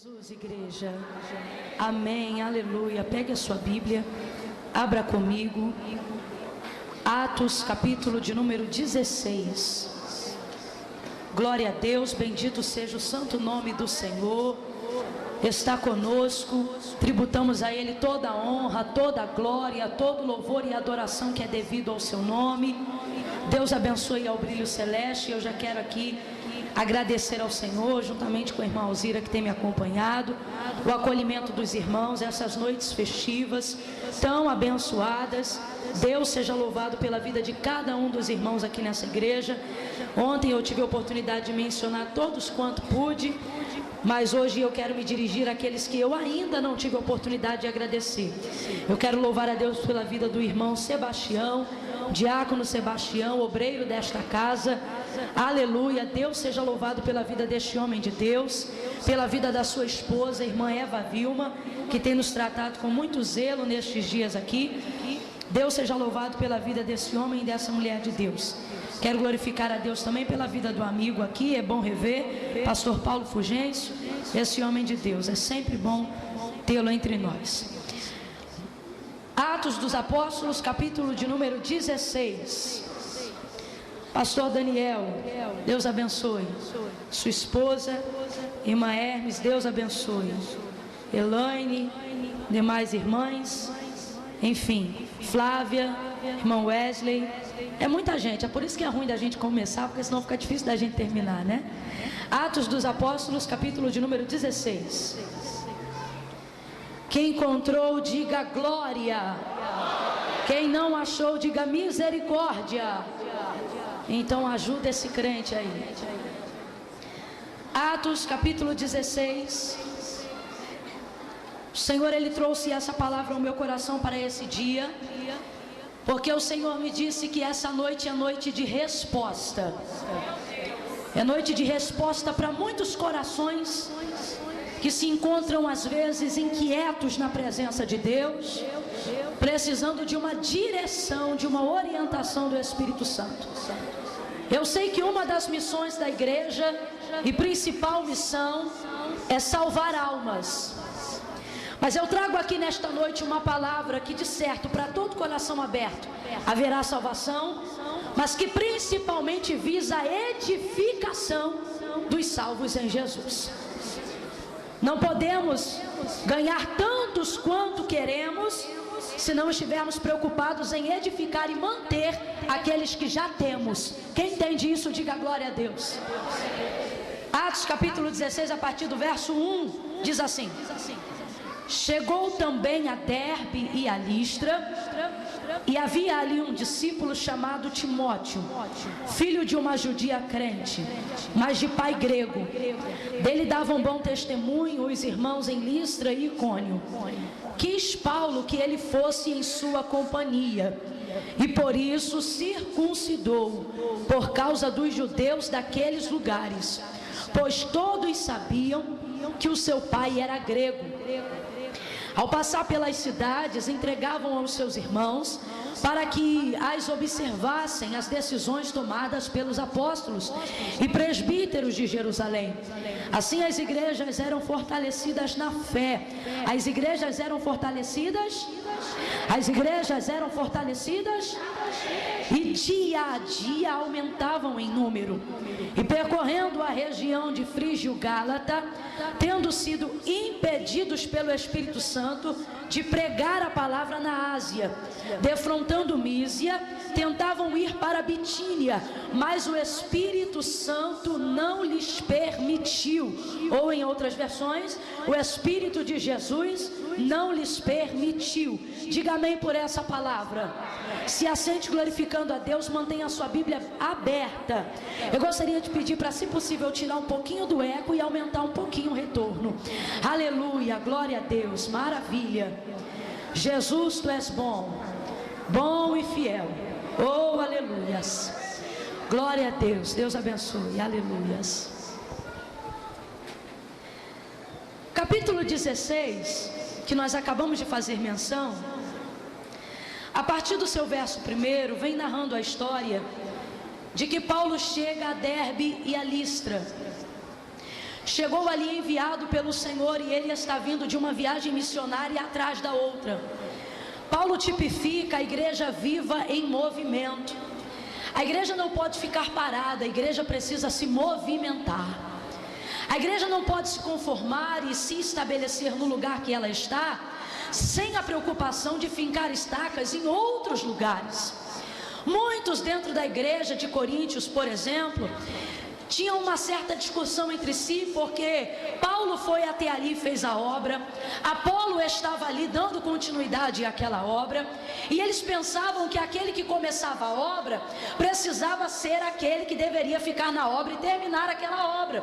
Jesus, igreja. Amém, aleluia. Pegue a sua Bíblia, abra comigo. Atos, capítulo de número 16. Glória a Deus, bendito seja o santo nome do Senhor. Está conosco, tributamos a Ele toda a honra, toda a glória, todo louvor e adoração que é devido ao seu nome. Deus abençoe ao brilho celeste. Eu já quero aqui agradecer ao Senhor, juntamente com a irmã Alzira que tem me acompanhado, o acolhimento dos irmãos, essas noites festivas tão abençoadas. Deus seja louvado pela vida de cada um dos irmãos aqui nessa igreja. Ontem eu tive a oportunidade de mencionar todos quanto pude, mas hoje eu quero me dirigir àqueles que eu ainda não tive a oportunidade de agradecer. Eu quero louvar a Deus pela vida do irmão Sebastião, diácono Sebastião, obreiro desta casa. Aleluia, Deus seja louvado pela vida deste homem de Deus, pela vida da sua esposa, a irmã Eva Vilma, que tem nos tratado com muito zelo nestes dias aqui. Deus seja louvado pela vida desse homem e dessa mulher de Deus. Quero glorificar a Deus também pela vida do amigo aqui, é bom rever, pastor Paulo Fugêncio, esse homem de Deus, é sempre bom tê-lo entre nós. Atos dos Apóstolos, capítulo de número 16. Pastor Daniel, Deus abençoe. Sua esposa, irmã Hermes, Deus abençoe. Elaine, demais irmãs, enfim, Flávia, irmão Wesley. É muita gente, é por isso que é ruim da gente começar, porque senão fica difícil da gente terminar, né? Atos dos Apóstolos, capítulo de número 16. Quem encontrou, diga glória. Quem não achou, diga misericórdia. Então ajuda esse crente aí. Atos capítulo 16. O Senhor, Ele trouxe essa palavra ao meu coração para esse dia, porque o Senhor me disse que essa noite é noite de resposta. É noite de resposta para muitos corações que se encontram às vezes inquietos na presença de Deus, precisando de uma direção, de uma orientação do Espírito Santo. Eu sei que uma das missões da igreja, e principal missão, é salvar almas. Mas eu trago aqui nesta noite uma palavra que de certo, para todo coração aberto, haverá salvação, mas que principalmente visa a edificação dos salvos em Jesus. Não podemos ganhar tantos quanto queremos, se não estivermos preocupados em edificar e manter aqueles que já temos. Quem entende isso, diga glória a Deus. Atos capítulo 16, a partir do verso 1, diz assim: chegou também a Derbe e a Listra, e havia ali um discípulo chamado Timóteo, filho de uma judia crente, mas de pai grego. Dele davam bom testemunho os irmãos em Listra e Icônio. Quis Paulo que ele fosse em sua companhia, e por isso circuncidou, por causa dos judeus daqueles lugares, pois todos sabiam que o seu pai era grego. Ao passar pelas cidades, entregavam aos seus irmãos para que as observassem as decisões tomadas pelos apóstolos e presbíteros de Jerusalém. Assim as igrejas eram fortalecidas na fé. As igrejas eram fortalecidas. As igrejas eram fortalecidas e dia a dia aumentavam em número. E percorrendo a região de Frígio-Gálata, tendo sido impedidos pelo Espírito Santo de pregar a palavra na Ásia, defrontando Mísia, tentavam ir para Bitínia, mas o Espírito Santo não lhes permitiu. Ou em outras versões, o Espírito de Jesus não lhes permitiu. Diga amém por essa palavra. Se assente glorificando a Deus, mantenha a sua Bíblia aberta. Eu gostaria de pedir para, se possível, tirar um pouquinho do eco e aumentar um pouquinho o retorno. Aleluia, glória a Deus, maravilha. Jesus, tu és bom, bom e fiel. Oh, aleluias. Glória a Deus, Deus abençoe, aleluias. Capítulo 16, que nós acabamos de fazer menção, a partir do seu verso 1, vem narrando a história de que Paulo chega a Derbe e a Listra. chegou ali enviado pelo Senhor e ele está vindo de uma viagem missionária atrás da outra. Paulo tipifica a igreja viva em movimento. A igreja não pode ficar parada, a igreja precisa se movimentar. A igreja não pode se conformar e se estabelecer no lugar que ela está, sem a preocupação de fincar estacas em outros lugares. Muitos dentro da igreja de Coríntios, por exemplo, tinham uma certa discussão entre si, porque Paulo foi até ali e fez a obra, Apolo estava ali dando continuidade àquela obra, e eles pensavam que aquele que começava a obra precisava ser aquele que deveria ficar na obra e terminar aquela obra.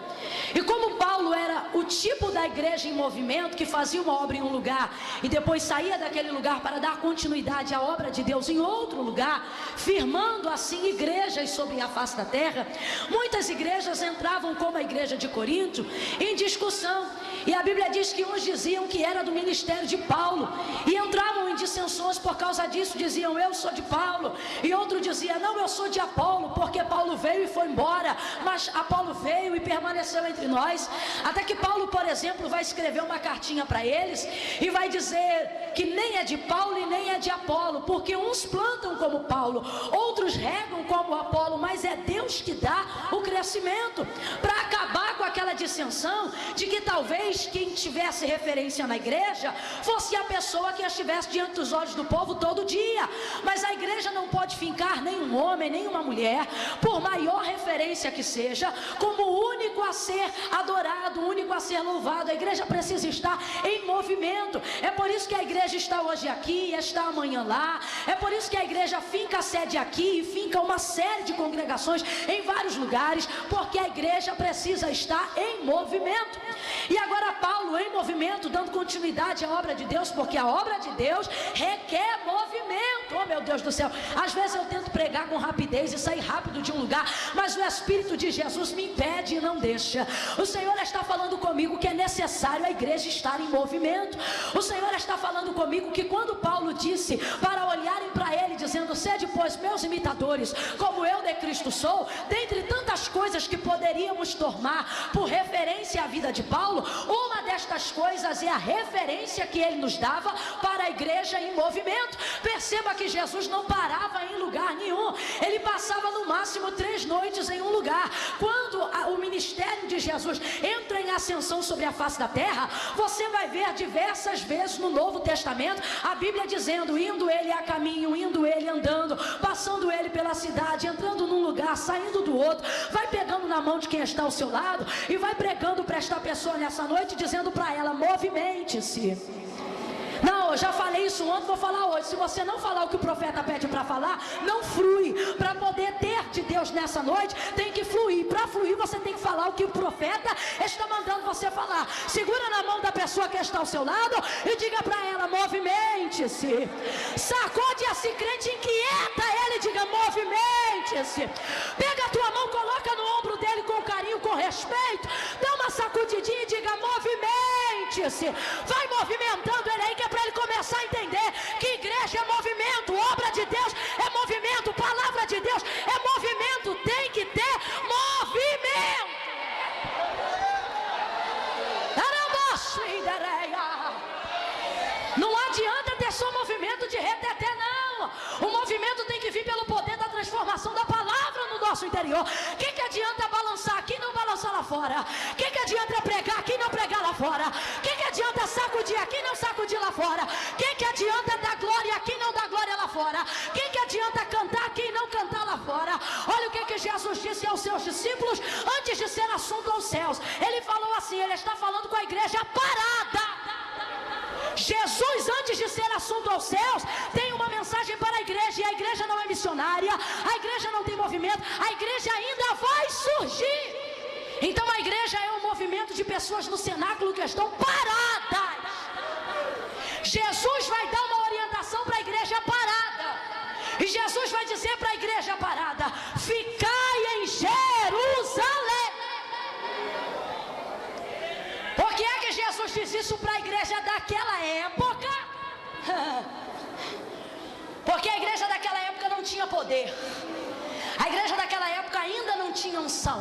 E como Paulo era o tipo da igreja em movimento, que fazia uma obra em um lugar e depois saía daquele lugar para dar continuidade à obra de Deus em outro lugar, firmando assim igrejas sobre a face da terra, muitas igrejas entravam, como a igreja de Corinto, em discussão, e a Bíblia diz que uns diziam que era do ministério de Paulo, e entravam em dissensões por causa disso, diziam eu sou de Paulo, e outro dizia não, eu sou de Apolo, porque Paulo veio e foi embora, mas Apolo veio e permaneceu entre nós, até que Paulo, por exemplo, vai escrever uma cartinha para eles, e vai dizer que nem é de Paulo e nem é de Apolo, porque uns plantam como Paulo, outros regam como Apolo, mas é Deus que dá o crescimento, para acabar com aquela dissensão de que talvez quem tivesse referência na igreja fosse a pessoa que estivesse diante dos olhos do povo todo dia. Mas a igreja não pode fincar nenhum homem, nenhuma mulher, por maior referência que seja, como o único a ser adorado, o único a ser louvado. A igreja precisa estar em movimento. É por isso que a igreja está hoje aqui, está amanhã lá. É por isso que a igreja finca a sede aqui e finca uma série de congregações em vários lugares, porque a igreja precisa estar em movimento. E agora Paulo em movimento, dando continuidade à obra de Deus, porque a obra de Deus requer movimento. Oh meu Deus do céu, às vezes eu tento pregar com rapidez e sair rápido de um lugar, mas o Espírito de Jesus me impede e não deixa. O Senhor está falando comigo que é necessário a igreja estar em movimento. O Senhor está falando comigo que quando Paulo disse para olharem para ele, dizendo sede pois meus imitadores, como eu de Cristo sou, dentre tantas coisas que poderíamos tomar por referência à vida de Paulo, uma destas coisas é a referência que ele nos dava para a igreja em movimento. Perceba que Jesus não parava em lugar nenhum, ele passava no máximo 3 noites em um lugar. Quando o ministério de Jesus entra em ascensão sobre a face da terra, você vai ver diversas vezes no Novo Testamento a Bíblia dizendo, indo ele a caminho, indo ele andando, passando ele pela cidade, entrando num lugar, saindo do outro, vai pegando na mão de quem está ao seu lado e vai pregando para esta pessoa nessa noite, dizendo para ela, movimente-se. Não, eu já falei isso ontem, vou falar hoje. Se você não falar o que o profeta pede para falar, não flui. Para poder ter de Deus nessa noite, tem que fluir. Para fluir, você tem que falar o que o profeta está mandando você falar. Segura na mão da pessoa que está ao seu lado e diga para ela, movimente-se. Sacode esse crente, inquieta ele, diga, movimente-se. Pega a tua mão, coloca no ombro dele com carinho, com respeito, dá uma sacudidinha e diga, movimente-se. Vai movimentando ele aí, que é para ele começar a entender que igreja é movimento, obra de Deus é movimento, palavra de Deus é movimento, tem que ter movimento. Não adianta ter só movimento de reteté, não. O movimento tem que vir pelo poder da transformação da palavra no nosso interior. O que adianta balançar aqui e não balançar lá fora? O que adianta pregar aqui e não pregar lá fora? O que adianta sacudir aqui e não sacudir lá fora? O que adianta dar glória aqui e não dar glória lá fora? O que adianta cantar aqui e não cantar lá fora? Olha o que Jesus disse aos seus discípulos antes de ser assunto aos céus. Ele falou assim, ele está falando com a igreja parada. Jesus, antes de ser assunto aos céus, tem uma mensagem para a igreja, e a igreja não é missionária, a igreja não tem movimento, a igreja ainda vai surgir. Então a igreja é um movimento de pessoas no cenáculo que estão paradas. Jesus vai dar uma orientação para a igreja parada, e Jesus vai dizer para a igreja parada, ficai em Jerusalém. Por que é que Jesus diz isso para a igreja daquela época? Porque a igreja daquela época não tinha poder. A igreja daquela época ainda não tinha unção.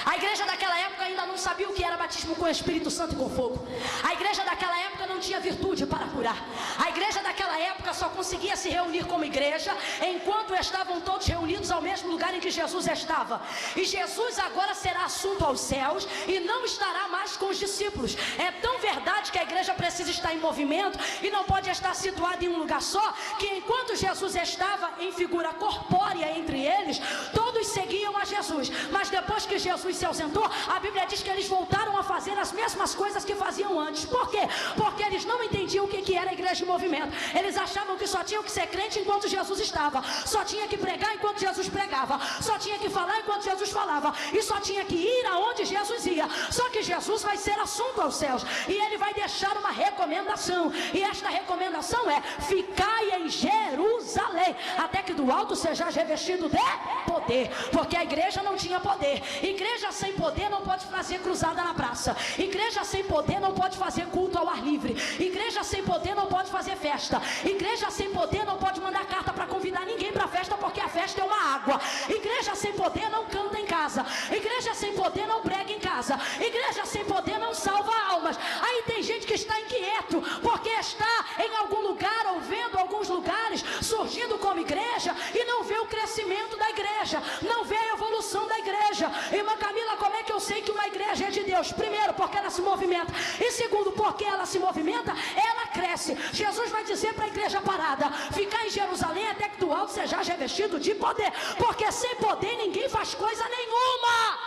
A igreja daquela época ainda não sabia o que era batismo com o Espírito Santo e com fogo. A igreja daquela época não tinha virtude para curar. A igreja daquela época só conseguia se reunir como igreja enquanto estavam todos reunidos ao mesmo lugar em que Jesus estava. E Jesus agora será assunto aos céus e não estará mais com os discípulos. É tão verdade que a igreja precisa estar em movimento e não pode estar situada em um lugar só, que enquanto Jesus estava em figura corpórea entre eles, todos seguiam a Jesus. Mas depois que Jesus se ausentou, a Bíblia diz que eles voltaram a fazer as mesmas coisas que faziam antes. Por quê? Porque eles não entendiam o que era a igreja em movimento. Eles achavam que só tinham que ser crente enquanto Jesus estava, só tinha que pregar enquanto Jesus pregava, só tinha que falar enquanto Jesus falava, e só tinha que ir aonde Jesus ia. Só que Jesus vai ser assunto aos céus, e ele vai deixar uma recomendação, e esta recomendação é: ficai em Jerusalém, até que do alto sejais revestido de poder. Porque a igreja não tinha poder. Igreja sem poder não pode fazer cruzada na praça. Igreja sem poder não pode fazer culto ao ar livre. Igreja sem poder não pode fazer festa. Igreja sem poder não pode mandar carta para convidar ninguém para a festa, porque a festa é uma água. Igreja sem poder não canta em casa. Igreja sem poder não prega em casa. Igreja sem poder não salva almas. Aí tem gente que está inquieto porque está em algum lugar ou vendo alguns lugares surgindo como igreja e não vê o crescimento da igreja, não vê a evolução da igreja. Irmã Camila, como é que eu sei que uma igreja é de Deus? Primeiro, porque ela se movimenta, e segundo, porque ela se movimenta, ela cresce. Jesus vai dizer para a igreja parada: ficar em Jerusalém até que do alto sejais revestido de poder, porque sem poder ninguém faz coisa nenhuma.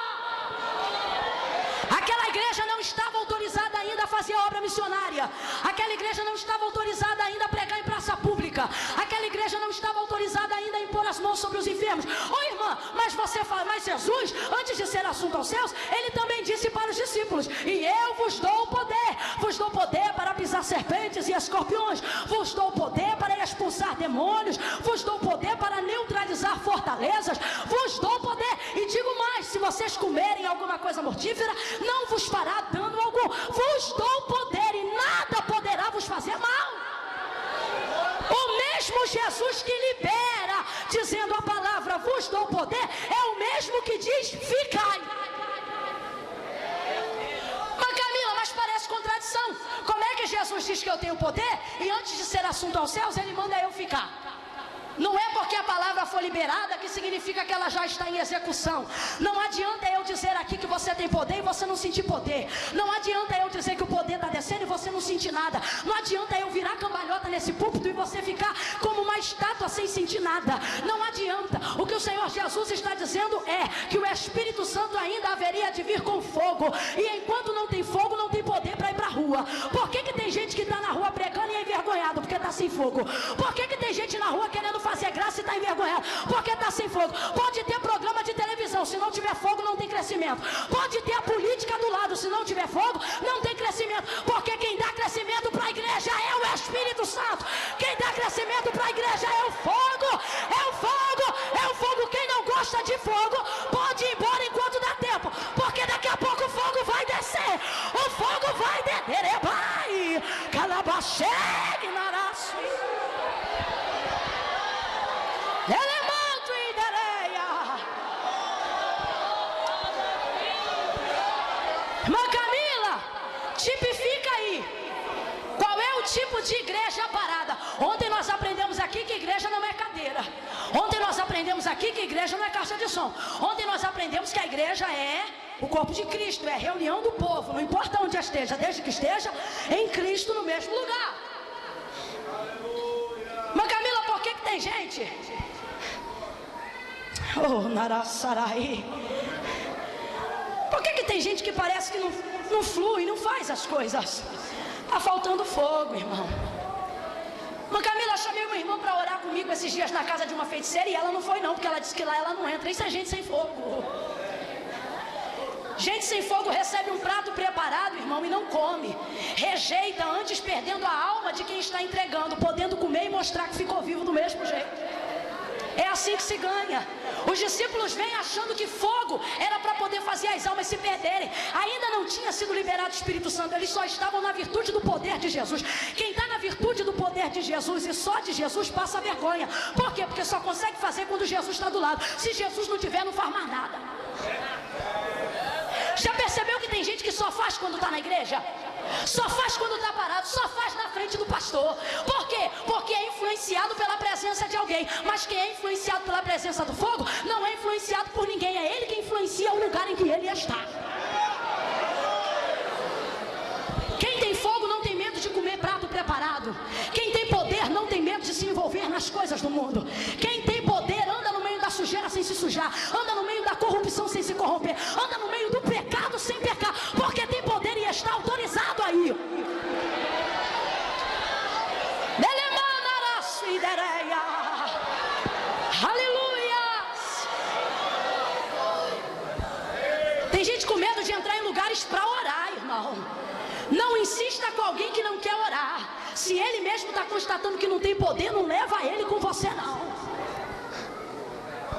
Aquela igreja não estava autorizada ainda a fazer obra missionária. Aquela igreja não estava autorizada ainda a pregar em praça pública. Aquela igreja não estava autorizada ainda a impor as mãos sobre os enfermos. Ô irmã, mas você fala, mas Jesus, antes de ser assunto aos céus, ele também disse para os discípulos: e eu vos dou o poder. Vos dou poder para pisar serpentes e escorpiões. Vos dou poder para expulsar demônios. Vos dou poder para neutralizar fortalezas. Vos dou poder. E digo mais: se vocês comerem alguma coisa mortífera, não vos fará dano algum. Vos dou poder e nada poderá vos fazer mal. O mesmo Jesus que libera, dizendo a palavra vos dou poder, é o mesmo que diz ficai. Mas Camila, mas parece contradição. Como é que Jesus diz que eu tenho poder e antes de ser assunto aos céus ele manda eu ficar? Não é porque a palavra foi liberada que significa que ela já está em execução. Não adianta eu dizer aqui que você tem poder e você não sentir poder. Não adianta eu dizer que o poder está descendo e você não sentir nada. Não adianta eu virar cambalhota nesse púlpito e você ficar como uma estátua sem sentir nada. Não adianta. O que o Senhor Jesus está dizendo é que o Espírito Santo ainda haveria de vir com fogo. E enquanto não tem fogo, não tem poder para ir para a rua. Por que tem gente que está na rua pregando e é envergonhado? Porque está sem fogo. Por que tem gente na rua querendo fazer graça e está envergonhado? Porque está sem fogo. Pode ter programa de televisão, se não tiver fogo não tem crescimento. Pode ter a política do lado, se não tiver fogo não tem crescimento. Porque quem dá crescimento para a igreja é o Espírito Santo. Quem dá crescimento para a igreja é o fogo. É o fogo. É o fogo. Quem não gosta de fogo pode ir embora enquanto dá tempo, porque daqui a pouco o fogo vai descer. O fogo vai descer. Vai calabachegue naraço. Elemanto e dereia. Irmã Camila, tipifica aí. Qual é o tipo de igreja parada? Ontem nós aprendemos aqui que igreja não é cadeira. Ontem nós aprendemos aqui que igreja não é caixa de som. Ontem nós aprendemos que a igreja é o corpo de Cristo, é a reunião do povo. Não importa onde esteja, desde que esteja em Cristo no mesmo lugar. Mas Camila, por que tem gente? Oh, Naraçaraí. Por que tem gente que parece que não flui, não faz as coisas? Está faltando fogo, irmão. Mas Camila, chamei uma irmã para orar comigo esses dias na casa de uma feiticeira e ela não foi não, porque ela disse que lá ela não entra. Isso é gente sem fogo. Gente sem fogo recebe um prato preparado, irmão, e não come. Rejeita antes, perdendo a alma de quem está entregando, podendo comer e mostrar que ficou vivo do mesmo jeito. É assim que se ganha. Os discípulos vêm achando que fogo era para poder fazer as almas se perderem. Ainda não tinha sido liberado o Espírito Santo. Eles só estavam na virtude do poder de Jesus. Quem está na virtude do poder de Jesus e só de Jesus passa vergonha. Por quê? Porque só consegue fazer quando Jesus está do lado. Se Jesus não tiver, não faz mais nada. Já percebeu que tem gente que só faz quando está na igreja? Só faz quando está parado, só faz na frente do pastor. Por quê? Porque é influenciado pela presença de alguém. Mas quem é influenciado pela presença do fogo não é influenciado por ninguém. É ele que influencia o lugar em que ele está. Quem tem fogo não tem medo de comer prato preparado. Quem tem poder não tem medo de se envolver nas coisas do mundo. Quem tem poder anda no meio da sujeira sem se sujar. Anda no meio da corrupção sem se corromper. Anda no meio do pecado sem pecar. Porque tem poder e está autorizado aí. Aleluia. Tem gente com medo de entrar em lugares para orar, irmão. Não insista com alguém que não quer orar. Se ele mesmo está constatando que não tem poder, não leva ele com você não.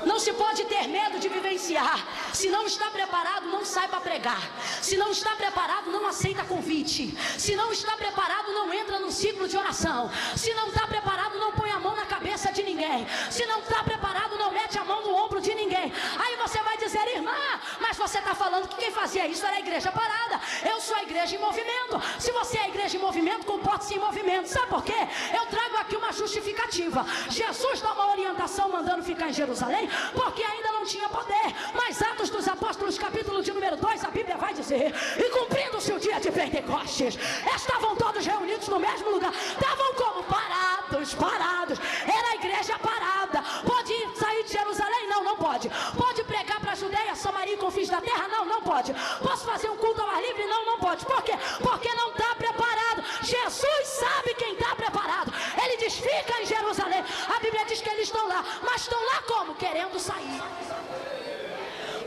Não se pode ter medo de vivenciar. Se não está preparado, não sai para pregar. Se não está preparado, não aceita convite. Se não está preparado, não entra no ciclo de oração. Se não está preparado, não põe a mão na cabeça de ninguém. Se não está preparado, não mete a mão no ombro de ninguém. Aí você vai dizer, irmã, mas você está falando que quem fazia isso era a igreja parada. Eu sou a igreja em movimento. Se você é a igreja em movimento, comporte-se em movimento. Sabe por quê? Eu trago aqui uma justificativa. Jesus dá uma orientação mandando ficar em Jerusalém, porque ainda não tinha poder. Mas Atos dos Apóstolos, capítulo de número 2, a Bíblia vai dizer, e cumprindo-se o dia de Pentecostes, estavam todos reunidos no mesmo lugar. Estavam como? Parados. Era a igreja parada. Pode sair de Jerusalém? Não, não pode. Pode pregar para a Judeia, Samaria e confins da terra? Não, não pode. Posso fazer um culto ao ar livre? Não, não pode. Por quê? Porque não está preparado. Jesus sabe quem está preparado. Ele diz, fica em Jerusalém. A Bíblia diz que eles estão lá. Mas estão lá como? Querendo sair.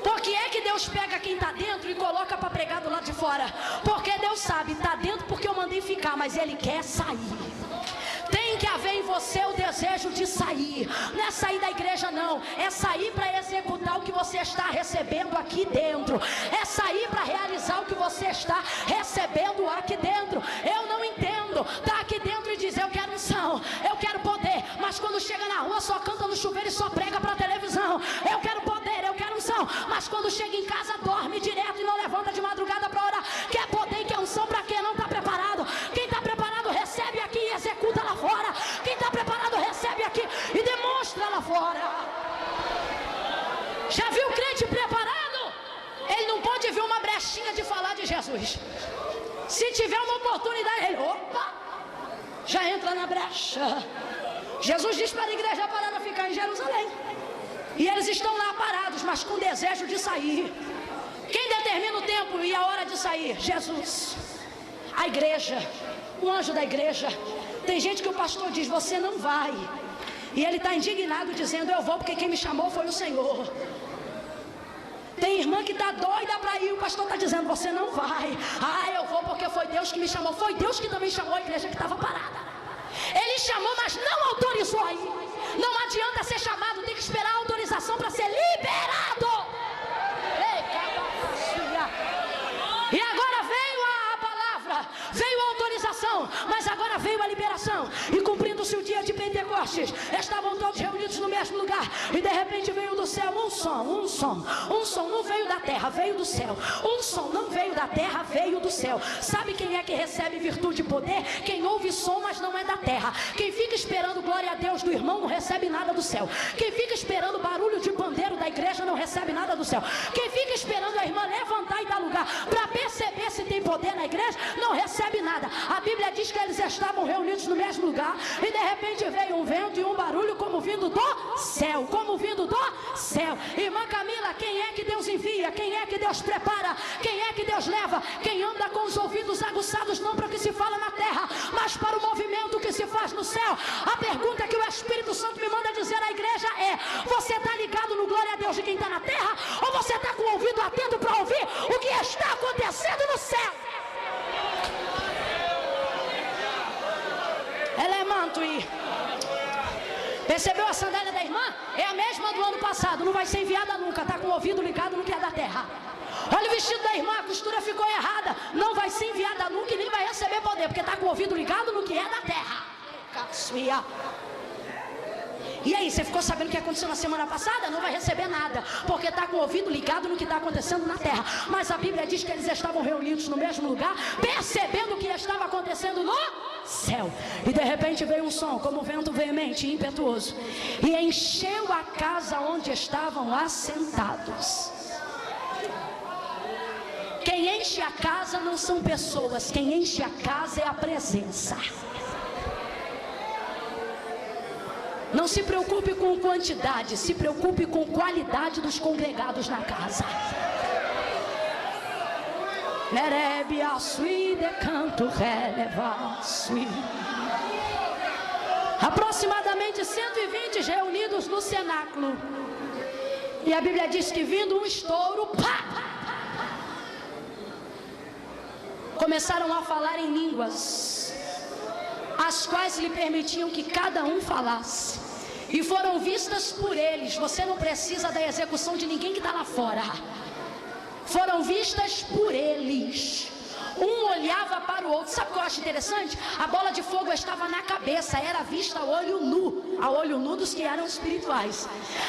Por que é que Deus pega quem está dentro e coloca para pregar do lado de fora? Porque Deus sabe, está dentro porque eu mandei ficar, mas Ele quer sair. Tem que haver em você o desejo de sair. Não é sair da igreja não. É sair para executar o que você está recebendo aqui dentro. É sair para realizar o que você está recebendo aqui dentro. Eu não entendo. Tá aqui dentro e diz, eu quero unção, eu quero poder. Mas quando chega na rua só canta no chuveiro e só prega para televisão. Eu quero poder, eu quero unção. Mas quando chega em casa dorme direto e não levanta de madrugada para orar. Quer poder e quer unção para quem não está preparado. Quem está preparado recebe aqui e executa lá fora. Quem está preparado recebe aqui e demonstra lá fora. Já viu o crente preparado? Ele não pode ver uma brechinha de falar de Jesus. Se tiver uma oportunidade, ele, opa, já entra na brecha. Jesus diz para a igreja parada ficar em Jerusalém. E eles estão lá parados, mas com desejo de sair. Quem determina o tempo e a hora de sair? Jesus. A igreja, o anjo da igreja. Tem gente que o pastor diz, você não vai. E ele está indignado dizendo, eu vou porque quem me chamou foi o Senhor. Tem irmã que está doida para ir, o pastor está dizendo, você não vai. Ah, eu vou porque foi Deus que me chamou. Foi Deus que também chamou a igreja que estava parada. Ele chamou, mas não autorizou aí. Não adianta ser chamado, tem que esperar a autorização para ser liberado. E agora veio a palavra, veio a autorização, mas agora veio a liberação. E cumprindo-se o dia de Pentecostes, estavam todos reunidos no mesmo lugar. E de repente veio do céu um som. Um som não veio da terra, veio do céu. Um som não veio da terra, veio do céu. Sabe quem é que recebe virtude e poder? Quem ouve som, mas não é da terra. Quem fica esperando glória a Deus do irmão não recebe nada do céu. Quem fica esperando barulho de pandeiro da igreja não recebe nada do céu. Quem fica esperando a irmã levantar e dar lugar para perceber se tem poder na igreja, não recebe nada. A Bíblia diz que eles estavam reunidos no mesmo lugar e de repente veio um vento e um barulho como vindo do céu. Como vindo do céu. Irmã Camila, quem é que Deus envia? Quem é que Deus prepara? Quem é que Deus leva? Quem anda com os ouvidos aguçados não para o que se fala na terra, mas para o movimento que se faz no céu. A pergunta que o Espírito Santo me manda dizer à igreja é, você está ligado no glória a Deus de quem está na terra? Ou você está com o ouvido atento para ouvir o que está acontecendo no céu? Elemanto e Recebeu a sandália da irmã? É a mesma do ano passado, não vai ser enviada nunca, está com o ouvido ligado no que é da terra. Olha o vestido da irmã, a costura ficou errada, não vai ser enviada nunca e nem vai receber poder, porque está com o ouvido ligado no que é da terra. E aí, você ficou sabendo o que aconteceu na semana passada? Não vai receber nada, porque está com o ouvido ligado no que está acontecendo na terra. Mas a Bíblia diz que eles estavam reunidos no mesmo lugar, percebendo o que estava acontecendo no céu. E de repente veio um som, como um vento veemente e impetuoso, e encheu a casa onde estavam assentados. Quem enche a casa não são pessoas, quem enche a casa é a presença. Não se preocupe com quantidade, se preocupe com qualidade dos congregados na casa. Aproximadamente 120 reunidos no cenáculo. E a Bíblia diz que vindo um estouro, pá! Começaram a falar em línguas, as quais lhe permitiam que cada um falasse. E foram vistas por eles. Você não precisa da execução de ninguém que está lá fora. Foram vistas por eles. Um olhava para o outro. Sabe o que eu acho interessante? A bola de fogo estava na cabeça, era vista a olho nu. A olho nu dos que eram espirituais.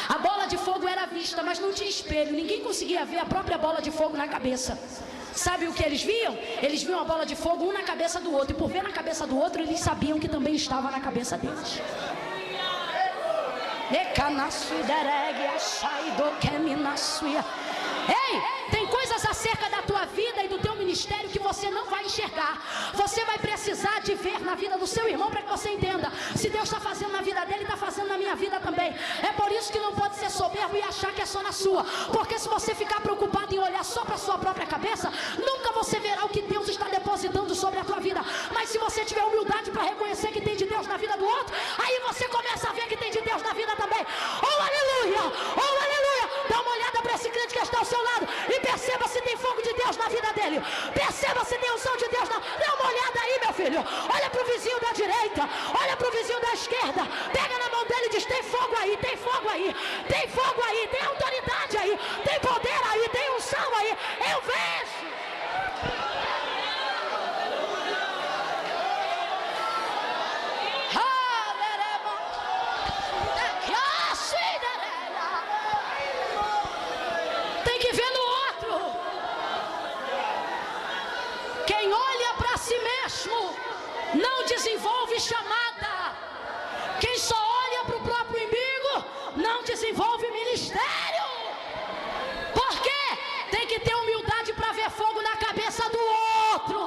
A bola de fogo era vista, mas não tinha espelho. Ninguém conseguia ver a própria bola de fogo na cabeça. Sabe o que eles viam? Eles viam a bola de fogo um na cabeça do outro. E por ver na cabeça do outro, eles sabiam que também estava na cabeça deles. Ei, tem coisas acerca da tua vida e do teu ministério que você não vai enxergar. Você vai precisar de ver na vida do seu irmão para que você entenda. Se Deus está fazendo na vida dele, está fazendo na minha vida também. É por isso que não pode ser soberbo e achar que é só na sua. Porque se você ficar preocupado em olhar só para a sua própria cabeça, nunca você verá o que Deus está depositando sobre a tua vida. Mas se você tiver humildade para reconhecer que tem de Deus na vida do outro, aí você começa a ver que tem de Deus na vida também. Oh, aleluia! Oh, aleluia! Dá uma olhada para esse crente que está ao seu lado e perceba se tem fogo de Deus na vida dele. Perceba se tem unção de Deus. Dá uma olhada aí, meu filho. Olha para o vizinho da direita, olha para o vizinho da esquerda, pega na mão dele e diz: tem fogo aí, tem fogo aí, tem fogo aí, tem autoridade aí, tem poder aí, tem unção aí. Eu vejo. Tem que ver no outro. Quem olha para si mesmo não desenvolve chamada. Quem só olha para o próprio umbigo não desenvolve ministério. Por quê? Tem que ter humildade para ver fogo na cabeça do outro.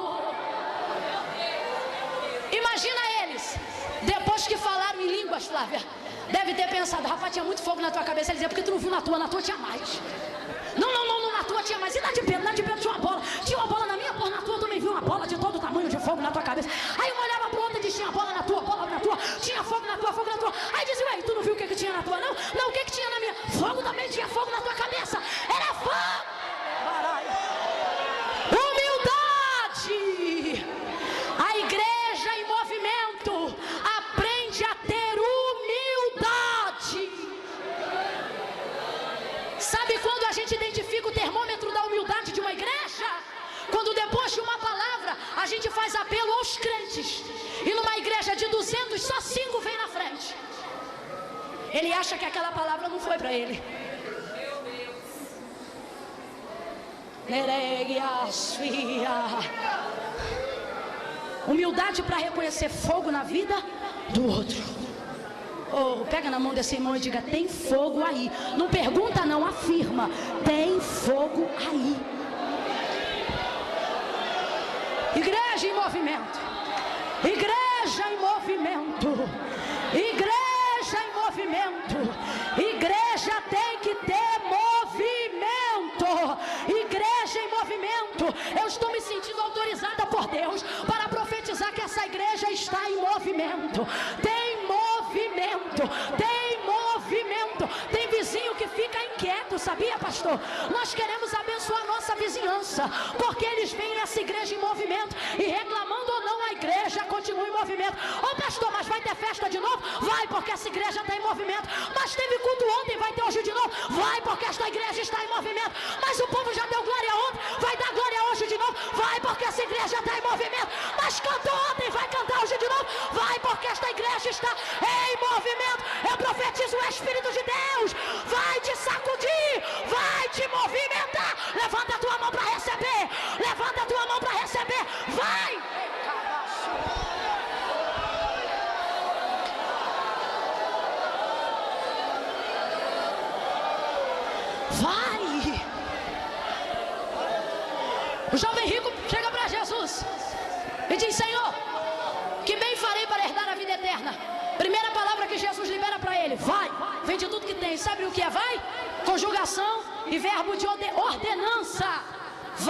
Imagina eles, depois que falaram em línguas, Flávia, deve ter pensado: rapaz, tinha muito fogo na tua cabeça. Ele dizia: porque tu não viu na tua tinha mais. Não, na tua tinha mais. E na de Pedro tinha uma bola. Tinha uma bola na minha, porra, na tua eu também vi uma bola de todo o tamanho de fogo na tua cabeça. Aí eu olhava pro outro e dizia: tinha bola na tua, tinha fogo na tua, fogo na tua. Aí dizia: ué, tu não viu o que tinha na tua, não? Não, o que tinha na minha? Fogo também, tinha fogo na tua cabeça. Era fogo. Humildade. A igreja em movimento aprende a ter humildade. Sabe quando a gente identifica o termômetro da humildade de uma igreja? Quando depois de uma palavra a gente faz apelo aos crentes, e numa igreja de 200 só 5 vem na frente. Ele acha que aquela palavra não foi para ele. Humildade para reconhecer fogo na vida do outro. Oh, pega na mão desse irmão e diga: tem fogo aí. Não pergunta, não, afirma: tem fogo aí. Igreja em movimento. Igreja em movimento. Igreja em movimento. Igreja tem que ter movimento. Igreja em movimento. Eu estou me sentindo autorizada por Deus para profetizar que essa igreja está em movimento. Tem movimento. Tem movimento. Tem vizinho que fica inquieto, sabia, pastor? Nós queremos abençoar a nossa vizinhança, porque eles veem essa igreja em movimento e, reclamando ou não, a igreja continua continua em movimento. Ô pastor, mas vai ter festa de novo? Vai, porque essa igreja está em movimento. Mas teve culto ontem, vai ter hoje de novo? Vai, porque esta igreja está em movimento. Mas o povo já deu glória ontem, vai dar glória hoje de novo? Vai, porque essa igreja está em movimento. Mas cantou ontem, vai cantar hoje de novo? Vai, porque esta igreja está em movimento. Eu profetizo o Espírito de Deus, vai te sacudir, vai te movimentar. Levanta a tua mão para receber, levanta a tua mão para receber, vai. Vai. O jovem rico chega para Jesus e diz: Senhor, que bem farei para herdar a vida eterna? Primeira palavra que Jesus libera para ele: vai. Vende tudo que tem. Sabe o que é vai? Conjugação e verbo de ordenança.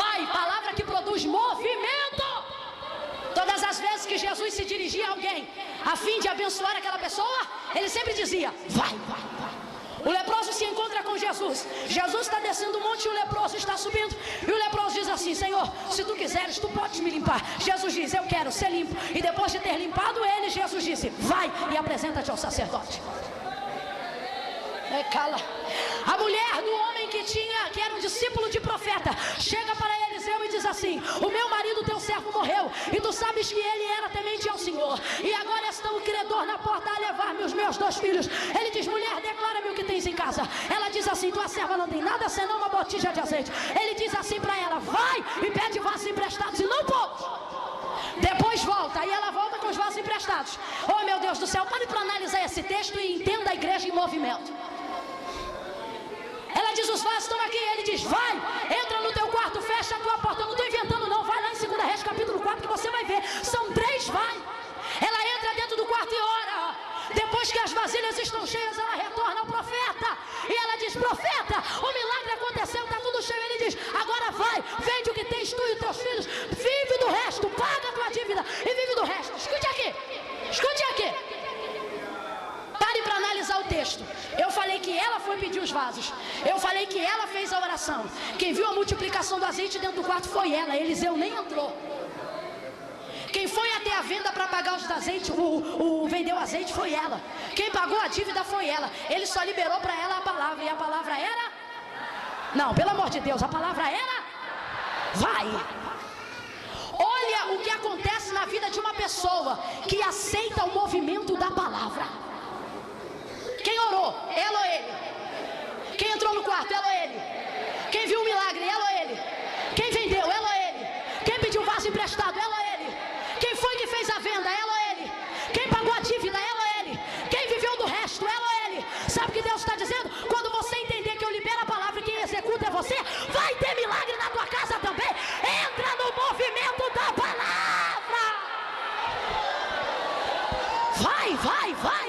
Vai, palavra que produz movimento. Todas as vezes que Jesus se dirigia a alguém a fim de abençoar aquela pessoa, ele sempre dizia: vai, vai, vai. O leproso se encontra com Jesus. Jesus está descendo o monte e o leproso está subindo. E o leproso diz assim: Senhor, se tu quiseres, tu podes me limpar. Jesus diz: eu quero ser limpo. E depois de ter limpado ele, Jesus disse: vai e apresenta-te ao sacerdote. Cala. A mulher do homem que era um discípulo de profeta, chega para Eliseu e diz assim: o meu marido, teu servo, morreu, e tu sabes que ele era temente ao Senhor, e agora está o credor na porta a levar-me os meus 2 filhos. Ele diz: mulher, declara-me o que tens em casa. Ela diz assim: tua serva não tem nada senão uma botija de azeite. Ele diz assim para ela: vai e pede vasos emprestados, e não poucos. Depois volta, e ela volta com os vasos emprestados. Oh meu Deus do céu, pare para analisar esse texto e entenda a igreja em movimento. Ela diz: os vasos estão aqui. Ele diz: vai, entra no teu quarto, fecha a tua porta. Eu não estou inventando não, vai lá em 2 Reis capítulo 4 que você vai ver. São 3, vai. Ela entra dentro do quarto e ora. Depois que as vasilhas estão cheias, ela retorna ao profeta e ela diz: profeta, o milagre aconteceu, está tudo cheio. Ele diz: agora vai, vende o que tens tu e os teus filhos, vive do resto, paga a tua dívida e vive do resto. Escute aqui, escute aqui. Pare para analisar o texto. Eu falei que ela foi pedir os vasos. Eu falei que ela fez a oração. Quem viu a multiplicação do azeite dentro do quarto foi ela. Eliseu nem entrou. Quem foi até a venda para pagar os azeites, vendeu azeite, foi ela. Quem pagou a dívida foi ela. Ele só liberou para ela a palavra. E a palavra era? Não, pelo amor de Deus, a palavra era? Vai. Olha o que acontece na vida de uma pessoa que aceita o movimento da palavra. Quem orou? Ela ou ele? Quem entrou no quarto? Ela ou ele? Quem viu o milagre? Ela ou ele? Quem vendeu? Ela ou ele? Quem pediu vaso emprestado? Ela ou ele? Quem foi que fez a venda? Ela ou ele? Quem pagou a dívida? Ela ou ele? Quem viveu do resto? Ela ou ele? Sabe o que Deus está dizendo? Quando você entender que eu libero a palavra e quem executa é você, vai ter milagre na tua casa também. Entra no movimento da palavra. Vai, vai, vai,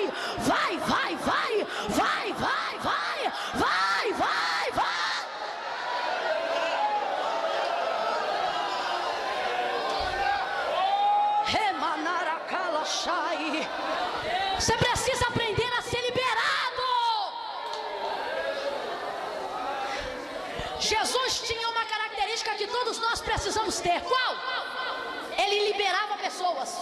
vai, vai, vai, vai, vai, vai, vai, vai, vai. Você precisa aprender a ser liberado. Jesus tinha uma característica que todos nós precisamos ter. Qual? Ele liberava pessoas.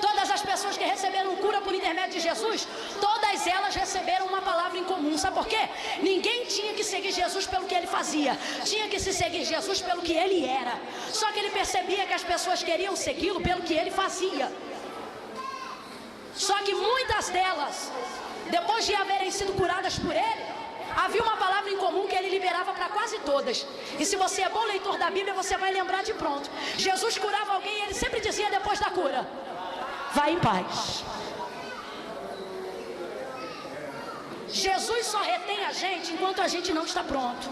Todas as pessoas que receberam cura por intermédio de Jesus, todas elas receberam uma palavra em comum. Sabe por quê? Ninguém tinha que seguir Jesus pelo que ele fazia. Tinha que se seguir Jesus pelo que ele era. Só que ele percebia que as pessoas queriam segui-lo pelo que ele fazia. Só que muitas delas, depois de haverem sido curadas por ele, havia uma palavra em comum que ele liberava para quase todas. E se você é bom leitor da Bíblia, você vai lembrar de pronto. Jesus curava alguém e ele sempre dizia depois da cura: vai em paz. Jesus só retém a gente enquanto a gente não está pronto.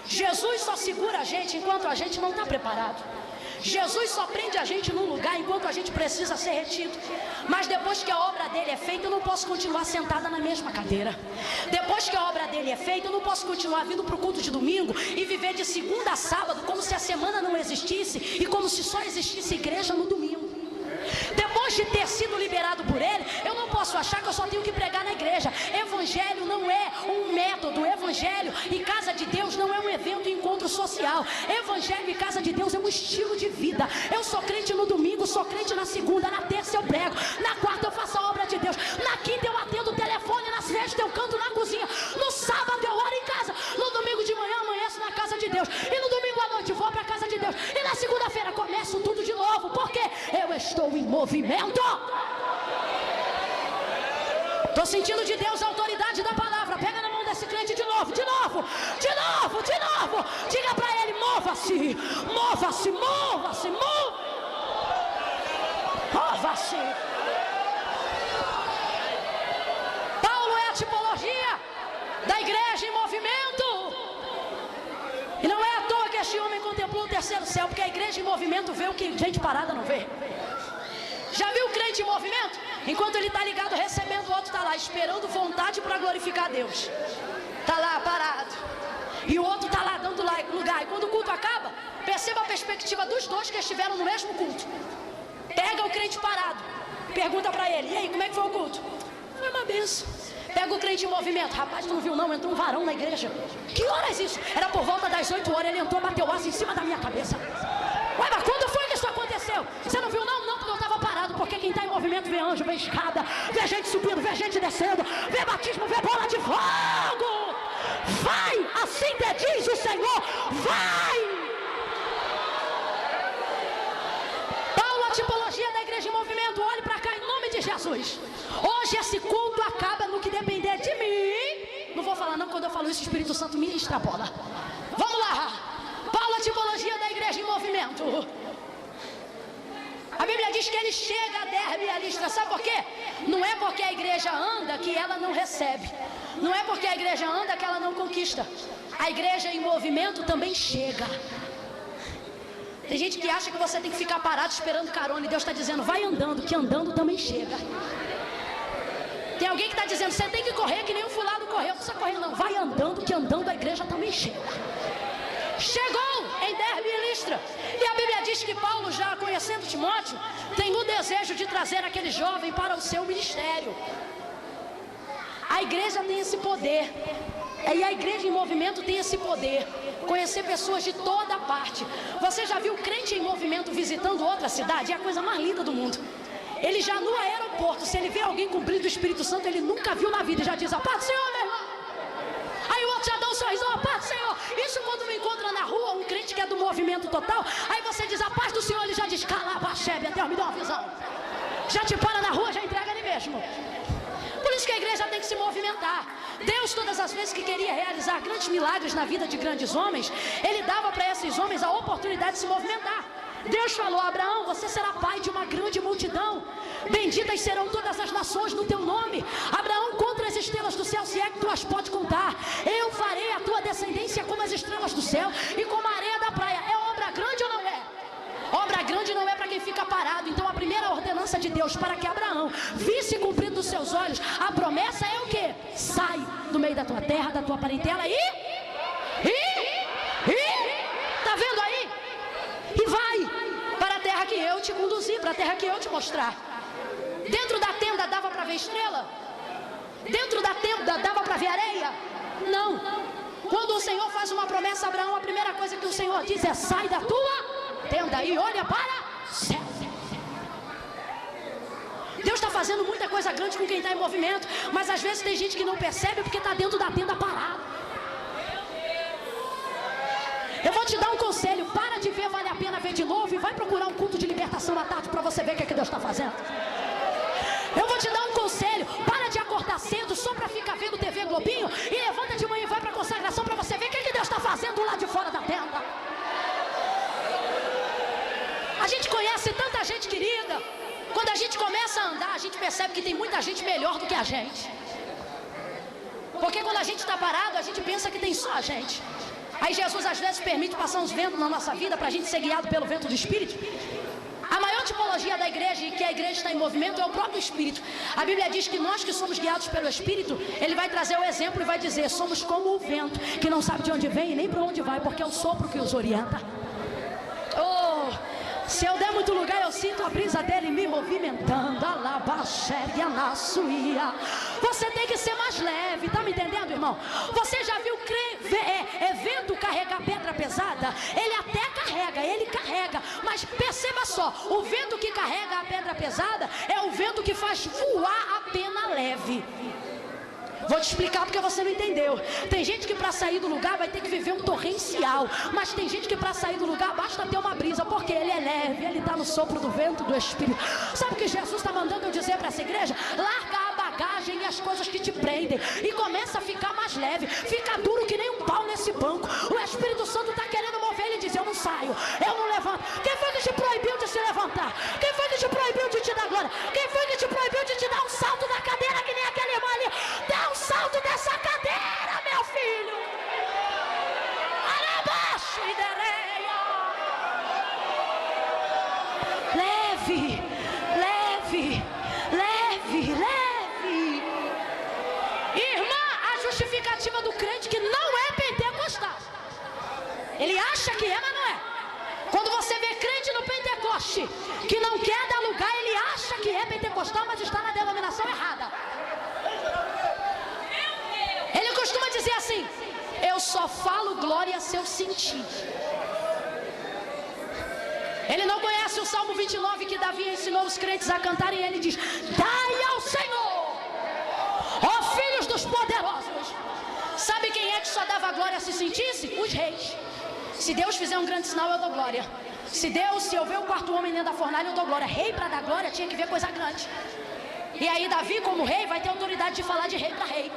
Jesus só segura a gente enquanto a gente não está preparado. Jesus só prende a gente num lugar enquanto a gente precisa ser retido. Mas depois que a obra dele é feita, eu não posso continuar sentada na mesma cadeira. Depois que a obra dele é feita, eu não posso continuar vindo para o culto de domingo e viver de segunda a sábado como se a semana não existisse e como se só existisse igreja no domingo. Depois de ter sido liberado por ele, eu não posso achar que eu só tenho que pregar na igreja. Evangelho não é um método. Evangelho e casa de Deus não é um evento e encontro encontro social. Evangelho e casa de Deus é um estilo de vida. Eu sou crente no domingo, sou crente na segunda, na terça eu prego, na quarta eu faço a obra de Deus, na quinta eu atendo o telefone, nas festas eu canto na cozinha, no sábado eu oro em casa, no domingo de manhã amanheço na casa de Deus, e no domingo à noite vou para a casa de Deus, e na segunda-feira começo tudo de novo, porque eu estou em movimento. Estou sentindo de Deus a autoridade da palavra. Pega na mão desse crente de novo, de novo, de novo, de novo. Diga para ele: mova-se, mova-se, mova-se, mova-se. Paulo é a tipologia da igreja em movimento. E não é à toa que este homem contemplou o terceiro céu, porque a igreja em movimento vê o que gente parada não vê. Já viu o crente em movimento? Enquanto ele está ligado recebendo, o outro está lá esperando vontade para glorificar a Deus. Está lá parado. E o outro está lá dando lugar. E quando o culto acaba, perceba a perspectiva dos dois que estiveram no mesmo culto. Pega o crente parado, pergunta para ele: e aí, como é que foi o culto? Foi uma benção. Pega o crente em movimento: rapaz, tu não viu não? Entrou um varão na igreja. Que horas isso? Era por volta das 8 horas. Ele entrou, bateu aço em cima da minha cabeça. Ué, mas quando foi que isso aconteceu? Você não viu não? Não, porque eu estava parado. Porque quem está em movimento vê anjo, vê escada, vê gente subindo, vê gente descendo, vê batismo, vê bola de fogo. Vai, assim te diz o Senhor, vai. Paulo, a tipologia da igreja em movimento. Olhe para cá em nome de Jesus. Hoje esse culto acaba no que depender de mim. Não vou falar não, quando eu falo isso o Espírito Santo me extrapola. Vamos lá. Paulo, a tipologia da igreja em movimento. A Bíblia diz que ele chega a Derbe e a Listra. Sabe por quê? Não é porque a igreja anda que ela não recebe. Não é porque a igreja anda que ela não conquista. A igreja em movimento também chega. Tem gente que acha que você tem que ficar parado esperando carona, e Deus está dizendo: vai andando, que andando também chega. Tem alguém que está dizendo: você tem que correr que nem o fulano correu. Não precisa correr não, vai andando, que andando a igreja também chega. Chegou em Derbe e Listra. E a Bíblia diz que Paulo, já conhecendo Timóteo, tem o desejo de trazer aquele jovem para o seu ministério. A igreja tem esse poder. E a igreja em movimento tem esse poder. Conhecer pessoas de toda parte. Você já viu crente em movimento visitando outra cidade? É a coisa mais linda do mundo. Ele já no aeroporto, se ele vê alguém cumprindo o Espírito Santo, ele nunca viu na vida, e já diz: a paz do Senhor, meu irmão. Aí o outro já dá um sorrisão: a paz do Senhor. Isso quando não encontra na rua um crente que é do movimento total. Aí você diz: a paz do Senhor, ele já diz: calabaxebe, Deus me dá uma visão. Já te para na rua, já entrega ali mesmo. Por isso que a igreja tem que se movimentar. Deus, todas as vezes que queria realizar grandes milagres na vida de grandes homens, Ele dava para esses homens a oportunidade de se movimentar. Deus falou: Abraão, você será pai de uma grande multidão, benditas serão todas as nações no teu nome. Abraão, contra as estrelas do céu, se é que tu as pode contar, eu farei a tua descendência como as estrelas do céu e como a areia da praia. É obra grande ou não é? Obra grande não é para quem fica parado. Então a primeira ordenança de Deus para que Abraão visse cumprido dos seus olhos a promessa é o quê? Sai do meio da tua terra, da tua parentela tá vendo aí? E vai para a terra que eu te conduzi, para a terra que eu te mostrar. Dentro da tenda dava para ver estrela? Dentro da tenda dava para ver areia? Não. Quando o Senhor faz uma promessa a Abraão, a primeira coisa que o Senhor diz é: sai da tua tenda e olha para o céu. Deus está fazendo muita coisa grande com quem está em movimento, mas às vezes tem gente que não percebe porque está dentro da tenda parado. Eu vou te dar um conselho: para de ver Vale a Pena Ver de novo e vai procurar um culto de libertação à tarde para você ver o que é que Deus está fazendo. Eu vou te dar um conselho: para de acordar cedo só para ficar vendo TV Globinho e levanta de manhã e vai para a consagração para você ver o que é que Deus está fazendo lá de fora da tenda. A gente conhece tanta gente querida. Quando a gente começa a andar, a gente percebe que tem muita gente melhor do que a gente. Porque quando a gente está parado, a gente pensa que tem só a gente. Aí Jesus às vezes permite passar uns ventos na nossa vida para a gente ser guiado pelo vento do Espírito. A maior tipologia da igreja, e que a igreja está em movimento, é o próprio Espírito. A Bíblia diz que nós que somos guiados pelo Espírito, Ele vai trazer o exemplo e vai dizer: somos como o vento, que não sabe de onde vem e nem para onde vai, porque é o sopro que os orienta. Oh, se eu der muito lugar, eu sinto a brisa dele me movimentando. Alabaxéria na suia. Você tem que ser mais leve, tá me entendendo, irmão? Você já viu vento carregar pedra pesada? Ele até carrega, mas perceba só, o vento que carrega a pedra pesada é o vento que faz voar a pena leve. Vou te explicar porque você não entendeu. Tem gente que para sair do lugar vai ter que viver um torrencial, mas tem gente que para sair do lugar basta ter uma brisa, porque ele é leve, ele está no sopro do vento do Espírito. Sabe o que Jesus está mandando eu dizer para essa igreja? Larga a bagagem e as coisas que te prendem e começa a ficar mais leve. Fica duro que nem um pau nesse banco. O Espírito Santo está querendo mover ele e dizer: eu não saio, eu não levanto. Quem foi que te proibiu de se levantar? Quem foi que te proibiu de te dar glória? Quem foi que te proibiu de te dar um salto da cadeira que nem aquele irmão ali? Dá um salto dessa cadeira, meu filho. Arabaixo e dereia. Leve, leve, leve, leve. Irmã, a justificativa do crente que não é pentecostal. Ele acha que é, mas não é. Quando você vê crente no Pentecoste que não quer dar lugar, ele acha que é pentecostal, mas está na denominação errada. Ele costuma dizer assim: eu só falo glória se eu sentir. Ele não conhece o Salmo 29 que Davi ensinou os crentes a cantarem. Ele diz: dai ao Senhor, ó filhos dos poderosos. Sabe quem é que só dava glória se sentisse? Os reis. Se Deus fizer um grande sinal, eu dou glória. Se eu ver o quarto homem dentro da fornalha, eu dou glória. Rei para dar glória tinha que ver coisa grande. E aí Davi, como rei, vai ter autoridade de falar de rei para rei.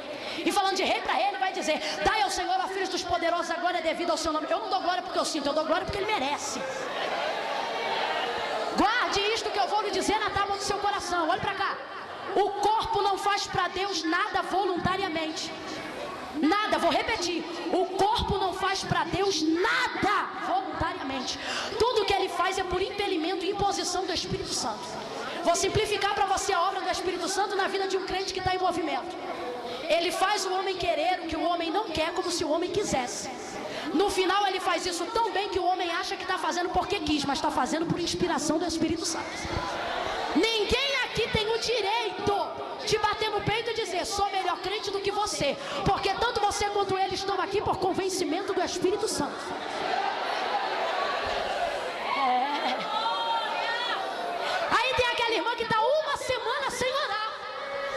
E falando de rei para rei, ele vai dizer: dai ao Senhor, ó filhos dos poderosos, a glória é devida ao seu nome. Eu não dou glória porque eu sinto, eu dou glória porque ele merece. Guarde isto que eu vou lhe dizer na tábua do seu coração. Olhe para cá. O corpo não faz para Deus nada voluntariamente. Nada, vou repetir. O corpo não faz para Deus nada voluntariamente. Tudo que ele faz é por impedimento e imposição do Espírito Santo. Vou simplificar para você a obra do Espírito Santo na vida de um crente que está em movimento. Ele faz o homem querer o que o homem não quer, como se o homem quisesse. No final ele faz isso tão bem que o homem acha que está fazendo porque quis, mas está fazendo por inspiração do Espírito Santo. Ninguém aqui tem o direito de bater no peito e dizer: sou melhor crente do que você, porque tanto você quanto ele estão aqui por convencimento do Espírito Santo. Aí tem aquela irmã que está uma semana sem orar.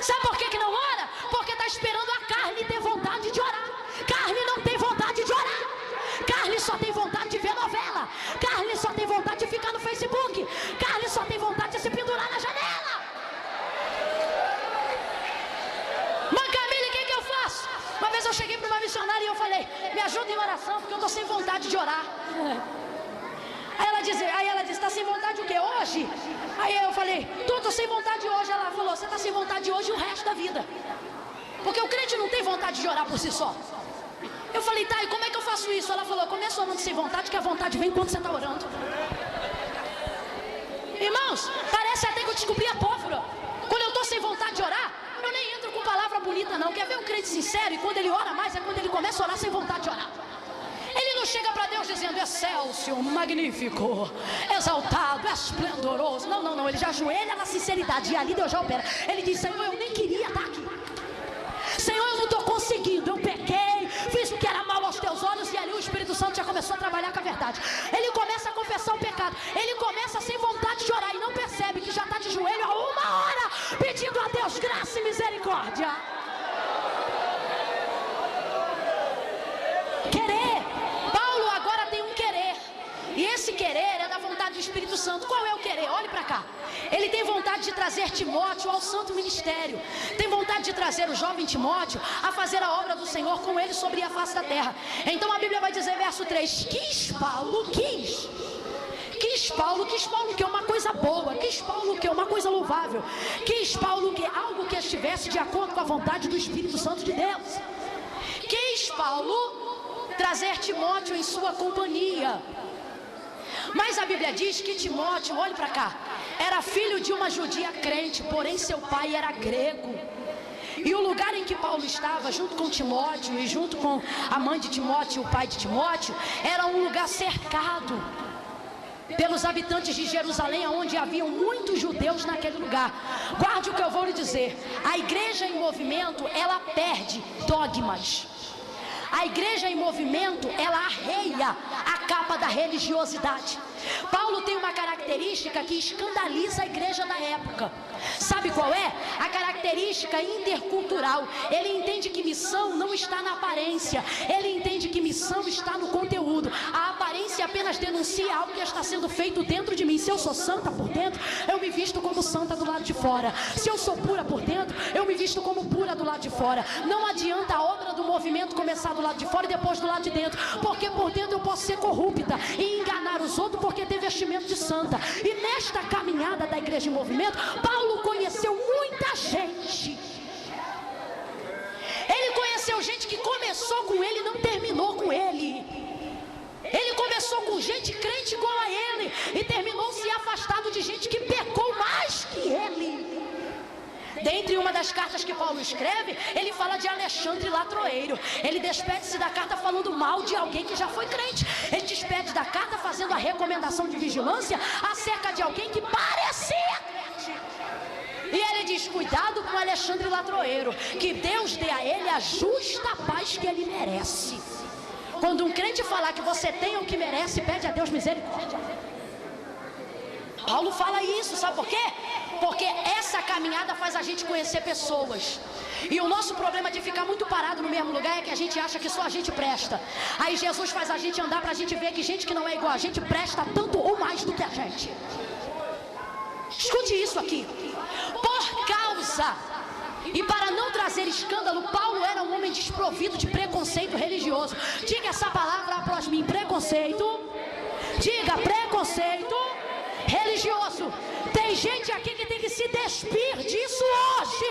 Sabe por que não ora? Porque está esperando a carne ter vontade de orar. Carne não tem vontade de orar. Carne só tem vontade de ver novela. Carne só tem vontade de ficar no Facebook. Carne só tem vontade de se pendurar na janela. Mãe Camila, o que eu faço? Uma vez eu cheguei para uma missionária e eu falei: me ajuda em oração, porque eu estou sem vontade de orar. Aí ela disse: está sem vontade o quê? Hoje? Aí eu falei: estou sem vontade hoje. Ela falou: você está sem vontade hoje o resto da vida. Porque o crente não tem vontade de orar por si só. Eu falei: tá, e como é que eu faço isso? Ela falou: começa orando sem vontade, que a vontade vem quando você está orando. Irmãos, parece até que eu descobri a pólvora. Quando eu estou sem vontade de orar, eu nem entro com palavra bonita não. Quer ver um crente sincero? E quando ele ora mais, é quando ele começa a orar sem vontade de orar. Ele não chega para Deus dizendo: excelsior, magnífico, exaltado, esplendoroso. Não, ele já ajoelha na sinceridade e ali Deus já opera. Ele diz: Senhor, eu nem queria estar aqui. Senhor, eu não estou conseguindo, eu pequei, fiz o que era mal aos teus olhos. E ali o Espírito Santo já começou a trabalhar com a verdade. Ele começa a confessar o pecado. Ele começa sem vontade de orar e não percebe que já está de joelho há 1 hora pedindo a Deus graça e misericórdia. Querer. Paulo agora tem um querer. E esse querer é da vontade do Espírito Santo. Qual é o querer? Olhe para cá. Ele tem vontade de trazer Timóteo ao santo ministério. Tem vontade de trazer o jovem Timóteo a fazer a obra do Senhor com ele sobre a face da terra. Então a Bíblia vai dizer, verso 3: quis Paulo que é uma coisa boa, quis Paulo que é uma coisa louvável, quis Paulo que é algo que estivesse de acordo com a vontade do Espírito Santo de Deus. Quis Paulo trazer Timóteo em sua companhia. Mas a Bíblia diz que Timóteo, olhe para cá, era filho de uma judia crente, porém seu pai era grego. E o lugar em que Paulo estava, junto com Timóteo e junto com a mãe de Timóteo e o pai de Timóteo, era um lugar cercado pelos habitantes de Jerusalém, onde haviam muitos judeus naquele lugar. Guarde o que eu vou lhe dizer: a igreja em movimento, ela perde dogmas. A igreja em movimento, ela arreia a capa da religiosidade. Paulo tem uma característica que escandaliza a igreja da época. Sabe qual é? A característica intercultural. Ele entende que missão não está na aparência. Ele entende que missão está no conteúdo. A aparência apenas denuncia algo que está sendo feito dentro de mim. Se eu sou santa por dentro, eu me visto como santa do lado de fora. Se eu sou pura por dentro, eu me visto como pura do lado de fora. Não adianta a obra do movimento começar do lado de fora e depois do lado de dentro, porque por dentro eu posso ser corrupta e enganar os outros porque tem vestimento de santa. E nesta caminhada da igreja em movimento, Paulo conheceu muita gente. Ele conheceu gente que começou com ele e não terminou com ele. Ele começou com gente crente igual a ele e terminou se afastado de gente que pecou mais que ele. Dentre uma das cartas que Paulo escreve, ele fala de Alexandre Latroeiro. Ele despede-se da carta falando mal de alguém que já foi crente. Ele despede da carta fazendo a recomendação de vigilância acerca de alguém que parecia crente. E ele diz: cuidado com Alexandre Latroeiro, que Deus dê a ele a justa paz que ele merece. Quando um crente falar que você tem o que merece, pede a Deus misericórdia. Paulo fala isso, sabe por quê? Porque essa caminhada faz a gente conhecer pessoas. E o nosso problema de ficar muito parado no mesmo lugar é que a gente acha que só a gente presta. Aí Jesus faz a gente andar pra gente ver que gente que não é igual a gente presta tanto ou mais do que a gente. Escute isso aqui. Por causa, e para não trazer escândalo, Paulo era um homem desprovido de preconceito religioso. Diga essa palavra após mim: preconceito. Diga: preconceito religioso. Tem gente aqui que tem que se despir disso hoje.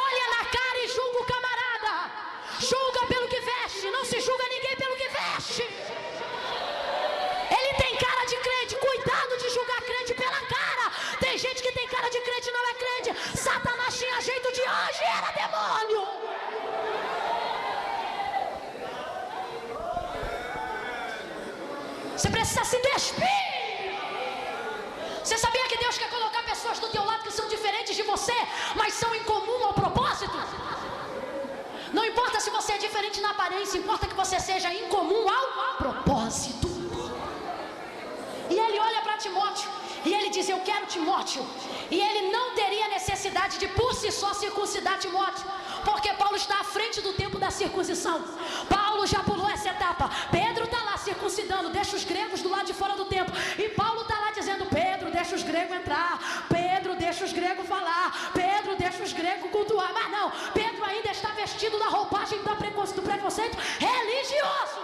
Olha na cara e julga o camarada. Julga pelo que veste, não se julga ninguém pelo que veste. Ele tem cara de crente, cuidado de julgar crente pela cara. Tem gente que tem cara de crente e não é crente. Satanás tinha jeito de anjo e era demônio. Você precisa se despir. Você sabia que Deus quer colocar pessoas do teu lado que são diferentes de você, mas são em comum ao propósito? Não importa se você é diferente na aparência, importa que você seja em comum ao propósito. E ele olha para Timóteo e ele diz: eu quero Timóteo. E ele não teria necessidade de por si só circuncidar Timóteo, porque Paulo está à frente do tempo da circuncisão. Paulo já pulou essa etapa. Pedro está lá circuncidando, deixa os gregos do lado de fora do templo. E Paulo está lá dizendo: Pedro, deixa os gregos entrar. Pedro, deixa os gregos falar. Pedro, deixa os gregos cultuar. Mas não, Pedro ainda está vestido na roupagem do preconceito religioso.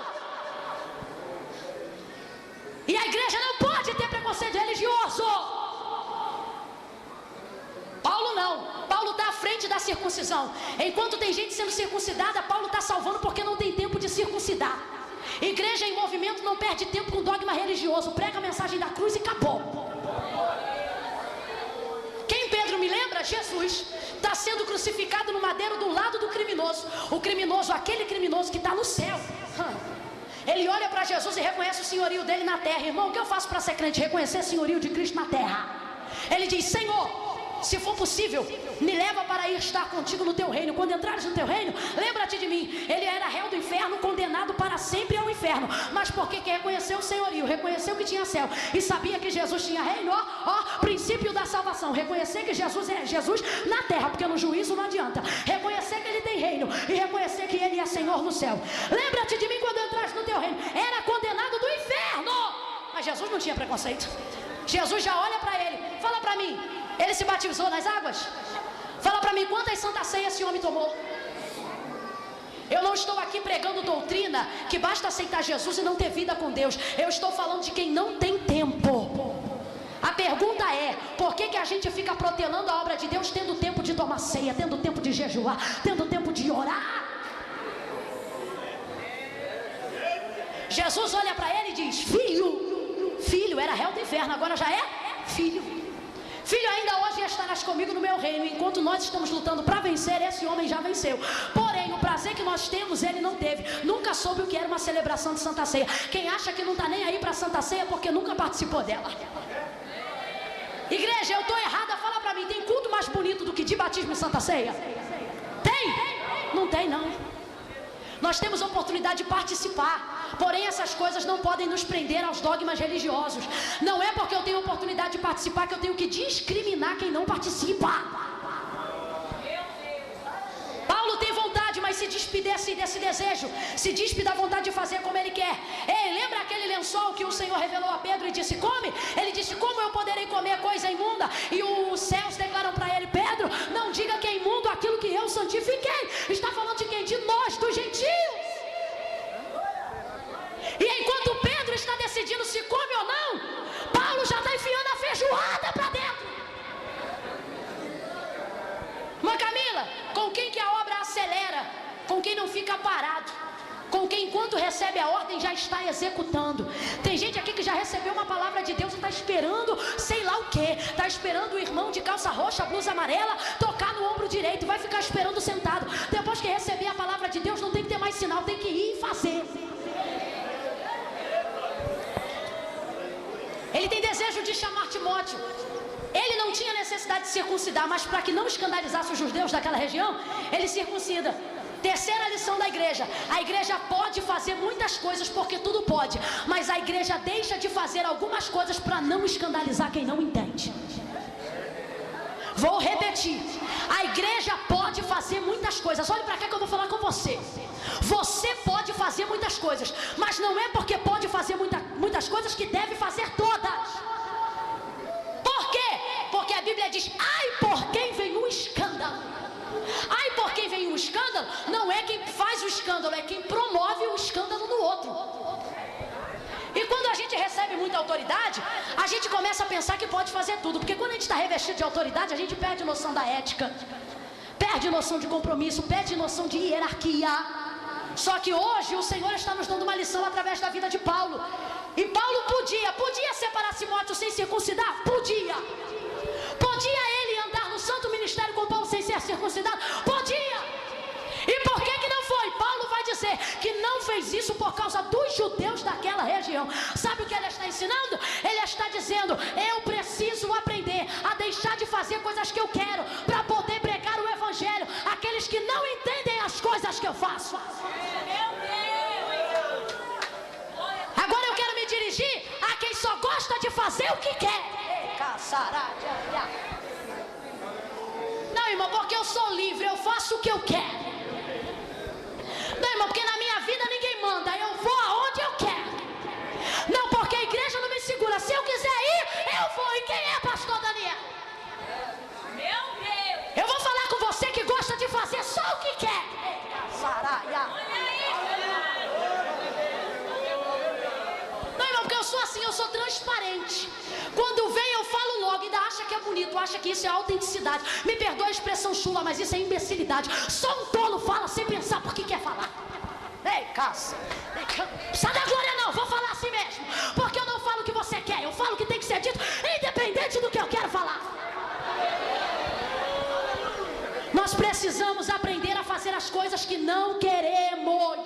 E a igreja não pode ter preconceito religioso. Paulo não. Paulo está à frente da circuncisão. Enquanto tem gente sendo circuncidada, Paulo está salvando porque não tem tempo de circuncidar. Igreja em movimento não perde tempo com dogma religioso. Prega a mensagem da cruz e acabou. Quem Pedro me lembra? Jesus está sendo crucificado no madeiro do lado do criminoso. O criminoso, aquele criminoso que está no céu. Ele olha para Jesus e reconhece o senhorio dele na terra. Irmão, o que eu faço para ser crente? Reconhecer o senhorio de Cristo na terra. Ele diz: Senhor, se for possível, me leva para ir estar contigo no teu reino. Quando entrares no teu reino, lembra-te de mim. Ele era réu do inferno, condenado para sempre ao inferno. Mas porque que reconheceu o senhorio, reconheceu que tinha céu e sabia que Jesus tinha reino, princípio da salvação. Reconhecer que Jesus é Jesus na terra, porque no juízo não adianta. Reconhecer que ele tem reino e reconhecer que ele é Senhor no céu. Lembra-te de mim quando entrares no teu reino. Era condenado do inferno, mas Jesus não tinha preconceito. Jesus já olha para ele: fala para mim, ele se batizou nas águas? Fala para mim, quantas santas ceias esse homem tomou? Eu não estou aqui pregando doutrina que basta aceitar Jesus e não ter vida com Deus. Eu estou falando de quem não tem tempo. A pergunta é: por que a gente fica protelando a obra de Deus tendo tempo de tomar ceia, tendo tempo de jejuar, tendo tempo de orar? Jesus olha para ele e diz: filho, era réu do inferno, agora já é filho. Filho ainda hoje está nas comigo no meu reino. Enquanto nós estamos lutando para vencer, esse homem já venceu. Porém, o prazer que nós temos, ele não teve. Nunca soube o que era uma celebração de Santa Ceia. Quem acha que não está nem aí para Santa Ceia porque nunca participou dela. Igreja, eu estou errada, fala para mim, tem culto mais bonito do que de batismo em Santa Ceia? Tem? Não tem, não. Nós temos a oportunidade de participar. Porém, essas coisas não podem nos prender aos dogmas religiosos. Não é porque eu tenho a oportunidade de participar que eu tenho que discriminar quem não participa. Paulo tem vontade, mas se despe desse desejo, se despe da vontade de fazer como ele quer. Ei, lembra aquele lençol que o Senhor revelou a Pedro e disse, come? Ele disse, como eu poderei comer coisa imunda? E os céus declaram para ele, Pedro, não diga que é imundo aquilo que eu santifiquei. Está falando de quem? De nós, dos gentios. E enquanto Pedro está decidindo se come ou não, Paulo já está enfiando a feijoada para dentro. Mas Camila, com quem que a obra acelera? Com quem não fica parado. Com quem enquanto recebe a ordem já está executando. Tem gente aqui que já recebeu uma palavra de Deus e está esperando sei lá o que. Está esperando o irmão de calça roxa, blusa amarela, tocar no ombro direito. Vai ficar esperando sentado. Depois que receber a palavra de Deus não tem que ter mais sinal, tem que ir e fazer. Ele tem desejo de chamar Timóteo. Ele não tinha necessidade de circuncidar, mas para que não escandalizasse os judeus daquela região, ele circuncida. Terceira lição da igreja: a igreja pode fazer muitas coisas porque tudo pode, mas a igreja deixa de fazer algumas coisas para não escandalizar quem não entende. Vou repetir: a igreja pode fazer muitas coisas. Olhe para cá que eu vou falar com você. Você pode fazer muitas coisas, mas não é porque pode fazer muitas coisas que deve fazer todas. Por quê? Porque a Bíblia diz, ai por quem vem um escândalo. Ai por quem vem um escândalo, não é quem faz o escândalo, é quem promove o escândalo no outro. E quando a gente recebe muita autoridade, a gente começa a pensar que pode fazer tudo. Porque quando a gente está revestido de autoridade, a gente perde noção da ética, perde noção de compromisso, perde noção de hierarquia. Só que hoje o Senhor está nos dando uma lição através da vida de Paulo. E Paulo podia separar Timóteo sem circuncidar? Podia. Podia ele andar no santo ministério com Paulo sem ser circuncidado? Podia. E por que não foi? Paulo vai dizer que não fez isso por causa dos judeus daquela região. Sabe o que ele está ensinando? Ele está dizendo, eu preciso aprender a deixar de fazer coisas que eu quero para poder pregar o evangelho àqueles que não entendem as coisas que eu faço. Agora eu quero me dirigir a quem só gosta de fazer o que quer. Não, irmão, porque eu sou livre, eu faço o que eu quero. Não, irmão, porque na minha vida ninguém manda, eu vou aonde eu quero. Não, porque a igreja não me segura, se eu quiser ir, eu vou. E quem é pastor Daniel? Meu Deus! Eu vou falar com você que gosta de fazer só o que quer. Não, irmão, porque eu sou assim, eu sou transparente. Quando vem eu falo logo, ainda acha que é bonito, acha que isso é autenticidade. Me perdoa a expressão chula, mas isso é imbecilidade. Só um tolo fala sem pensar por que quer falar. Ei, caça. Precisa da glória não, vou falar assim mesmo. Porque eu não falo o que você quer, eu falo o que tem que ser dito, independente do que eu quero falar. Nós precisamos aprender a fazer as coisas que não queremos.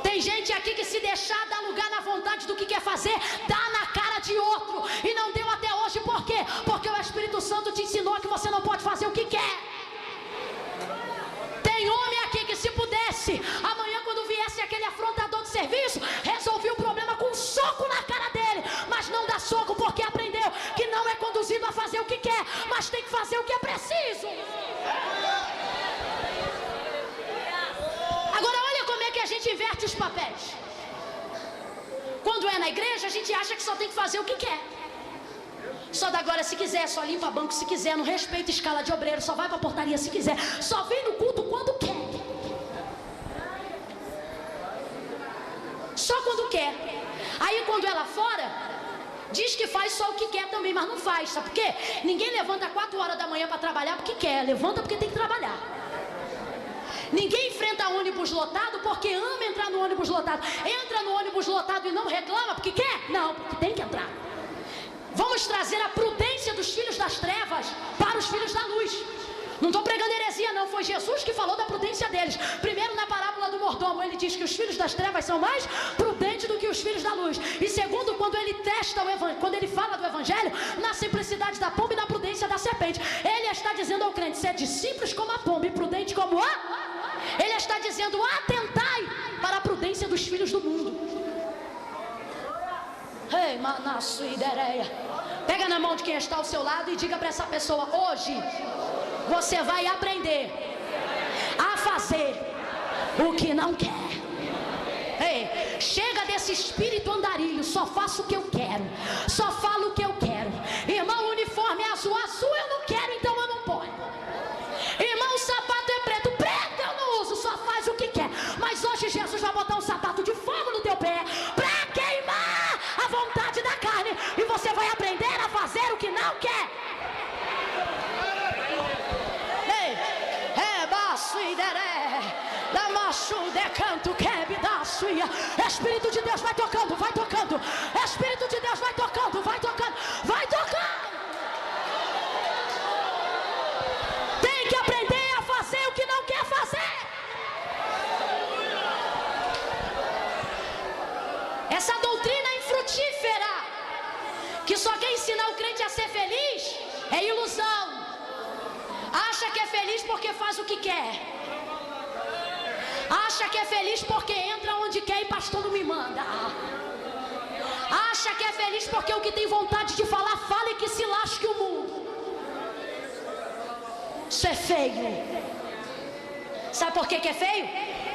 Tem gente aqui que se deixar dar lugar na vontade do que quer fazer, dá na cara de outro. E não deu até hoje, por quê? Porque o Espírito Santo te ensinou que você não pode fazer o que quer. Tem homem aqui que se pudesse, amanhã quando viesse aquele afrontador de serviço, resolvia o problema com um soco na cara dele. Mas não dá soco porque aprendeu que não é conduzido a fazer o que quer, mas tem que fazer o que é preciso. Agora olha como é que a gente inverte os papéis. Quando é na igreja, a gente acha que só tem que fazer o que quer. Só dá glória se quiser, só limpa banco se quiser, não respeita escala de obreiro, só vai pra portaria se quiser, só vem no culto quando quer. Só quando quer. Aí quando é lá fora, diz que faz só o que quer também, mas não faz, sabe por quê? Ninguém levanta 4 horas da manhã para trabalhar porque quer, levanta porque tem que trabalhar. Ninguém enfrenta ônibus lotado porque ama entrar no ônibus lotado. Entra no ônibus lotado e não reclama porque quer? Não, porque tem que entrar. Vamos trazer a prudência dos filhos das trevas para os filhos da luz. Não estou pregando heresia não, foi Jesus que falou da prudência deles. Primeiro, na parábola do mordomo, ele diz que os filhos das trevas são mais prudentes do que os filhos da luz. E segundo, quando ele testa quando ele fala do evangelho, na simplicidade da pomba e na prudência da serpente, ele está dizendo ao crente, ser simples como a pomba e prudente como a... Ele está dizendo, atentai para a prudência dos filhos do mundo. Ei, manasso idereia. Pega na mão de quem está ao seu lado e diga para essa pessoa, hoje você vai aprender a fazer o que não quer. Ei, chega desse espírito andarilho, só faço o que eu quero, só falo o que eu quero. Irmão, o uniforme é azul, azul eu não quero, então eu não ponho. Irmão, o sapato é preto, preto eu não uso, só faz o que quer. Mas hoje Jesus vai botar um sapato de fogo no teu pé para queimar a vontade da carne, e você vai aprender a fazer o que não quer. Espírito de Deus vai tocando, vai tocando. Espírito de Deus vai tocando, vai tocando, vai tocando. Tem que aprender a fazer o que não quer fazer. Essa doutrina infrutífera, que só quer ensinar o crente a ser feliz, é ilusão. Acha que é feliz porque faz o que quer. Acha que é feliz porque entra onde quer e pastor não me manda. Acha que é feliz porque o que tem vontade de falar, fala e que se lasque o mundo. Isso é feio. Sabe por que é feio?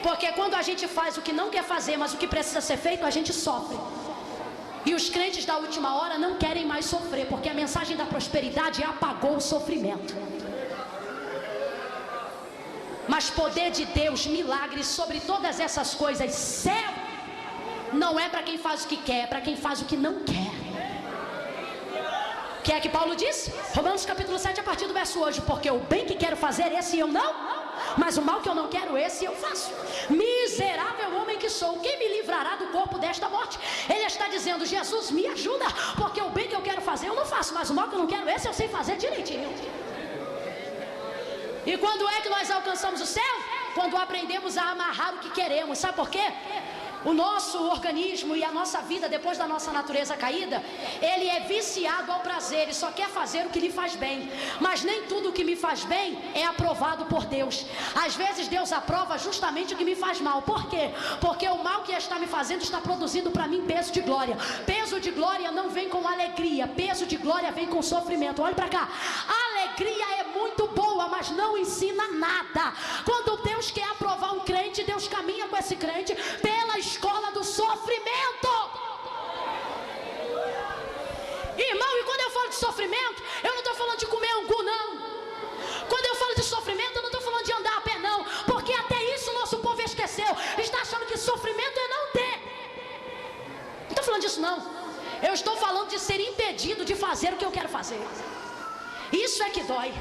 Porque quando a gente faz o que não quer fazer, mas o que precisa ser feito, a gente sofre. E os crentes da última hora não querem mais sofrer, porque a mensagem da prosperidade apagou o sofrimento. Mas poder de Deus, milagres sobre todas essas coisas, céu, não é para quem faz o que quer, é para quem faz o que não quer. O que é que Paulo disse? Romanos capítulo 7, a partir do verso 8. Porque o bem que quero fazer, esse eu não, mas o mal que eu não quero, esse eu faço. Miserável homem que sou, quem me livrará do corpo desta morte? Ele está dizendo, Jesus, me ajuda, porque o bem que eu quero fazer, eu não faço, mas o mal que eu não quero, esse eu sei fazer direitinho. E quando é que nós alcançamos o céu? Quando aprendemos a amarrar o que queremos. Sabe por quê? O nosso organismo e a nossa vida, depois da nossa natureza caída, ele é viciado ao prazer, ele só quer fazer o que lhe faz bem. Mas nem tudo o que me faz bem é aprovado por Deus. Às vezes Deus aprova justamente o que me faz mal. Por quê? Porque o mal que está me fazendo está produzindo para mim peso de glória. Peso de glória não vem com alegria, peso de glória vem com sofrimento. Olha para cá, a alegria é muito boa, mas não ensina nada. Quando Deus quer aprovar um crente, Deus caminha com esse crente pela escola do sofrimento. Irmão, e quando eu falo de sofrimento, eu não estou falando de comer angu, não. Quando eu falo de sofrimento, eu não estou falando de andar a pé, não. Porque até isso o nosso povo esqueceu. Está achando que sofrimento é não ter. Não estou falando disso, não. Eu estou falando de ser impedido de fazer o que eu quero fazer. Isso é que dói.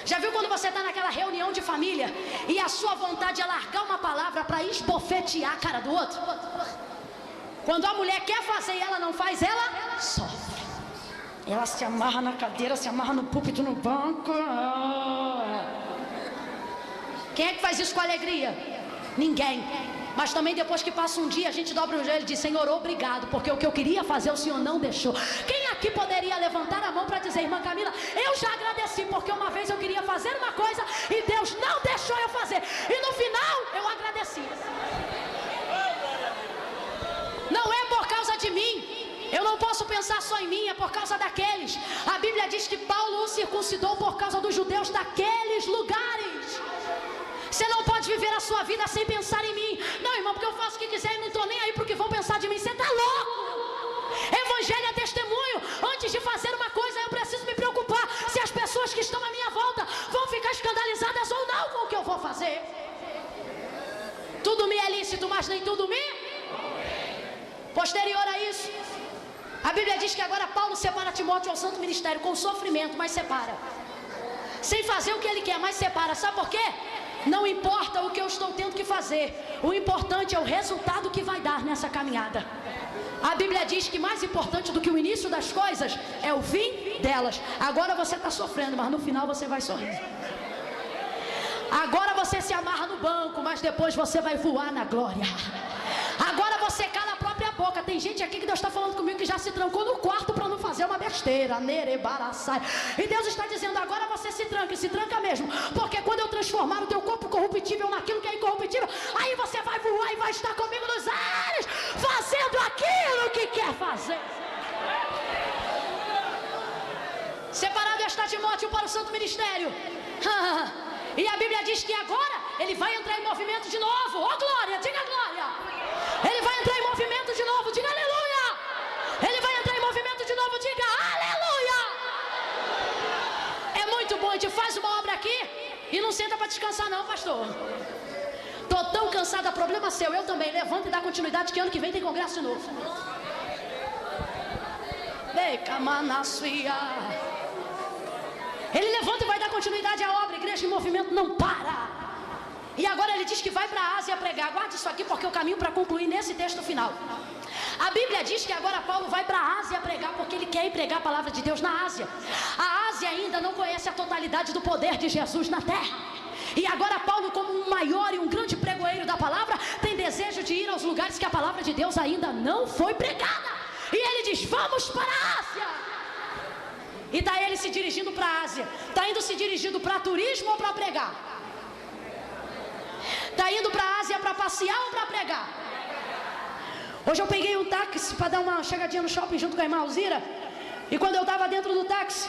Já viu quando você está naquela reunião de família e a sua vontade é largar uma palavra para esbofetear a cara do outro? Quando a mulher quer fazer e ela não faz, ela sofre. Ela se amarra na cadeira, se amarra no púlpito, no banco. Quem é que faz isso com alegria? Ninguém. Mas também depois que passa um dia, a gente dobra o joelho e diz, Senhor, obrigado, porque o que eu queria fazer o Senhor não deixou. Quem aqui poderia levantar a mão para dizer, irmã Camila, eu já agradeci, porque uma vez eu queria fazer uma coisa e Deus não deixou eu fazer. E no final, eu agradeci. Não é por causa de mim. Eu não posso pensar só em mim, é por causa daqueles. A Bíblia diz que Paulo o circuncidou por causa dos judeus daqueles lugares. Você não pode viver a sua vida sem pensar em mim. Não, irmão, porque eu faço o que quiser e não estou nem aí para o que vão pensar de mim. Você está louco. Evangelho é testemunho. Antes de fazer uma coisa, eu preciso me preocupar se as pessoas que estão à minha volta vão ficar escandalizadas ou não com o que eu vou fazer. Tudo me é lícito, mas nem tudo me. Posterior a isso, a Bíblia diz que agora Paulo separa Timóteo ao santo ministério com sofrimento, mas separa. Sem fazer o que ele quer, mas separa. Sabe por quê? Não importa o que eu estou tendo que fazer. O importante é o resultado que vai dar nessa caminhada. A Bíblia diz que mais importante do que o início das coisas é o fim delas. Agora você está sofrendo, mas no final você vai sorrir. Agora você se amarra no banco, mas depois você vai voar na glória. Agora você cala a própria boca. Tem gente aqui que Deus está falando comigo que já se trancou no quarto para não fazer uma besteira. E Deus está dizendo, agora você se tranca, e se tranca mesmo. Porque quando eu transformar o teu corpo corruptível naquilo que é incorruptível, aí você vai voar e vai estar comigo nos ares, fazendo aquilo que quer fazer. Separado está Timóteo para o santo ministério. E a Bíblia diz que agora ele vai entrar em movimento de novo. Oh glória, diga glória. Ele vai entrar em movimento de novo, diga aleluia. Ele vai entrar em movimento de novo, diga aleluia. É muito bom, a gente faz uma obra aqui e não senta para descansar não, pastor. Estou tão cansada, problema seu, eu também. Levanta e dá continuidade que ano que vem tem congresso de novo. Ele levanta e vai dar continuidade à obra. A igreja em movimento não para. E agora ele diz que vai para a Ásia pregar. Guarde isso aqui porque o caminho para concluir nesse texto final. A Bíblia diz que agora Paulo vai para a Ásia pregar porque ele quer ir pregar a palavra de Deus na Ásia. A Ásia ainda não conhece a totalidade do poder de Jesus na terra. E agora Paulo, como um maior e um grande pregoeiro da palavra, tem desejo de ir aos lugares que a palavra de Deus ainda não foi pregada. E ele diz, vamos para a Ásia. E está ele se dirigindo para a Ásia. Está indo se dirigindo para turismo ou para pregar? Está indo para a Ásia para passear ou para pregar? Hoje eu peguei um táxi para dar uma chegadinha no shopping junto com a irmã Alzira. E quando eu estava dentro do táxi,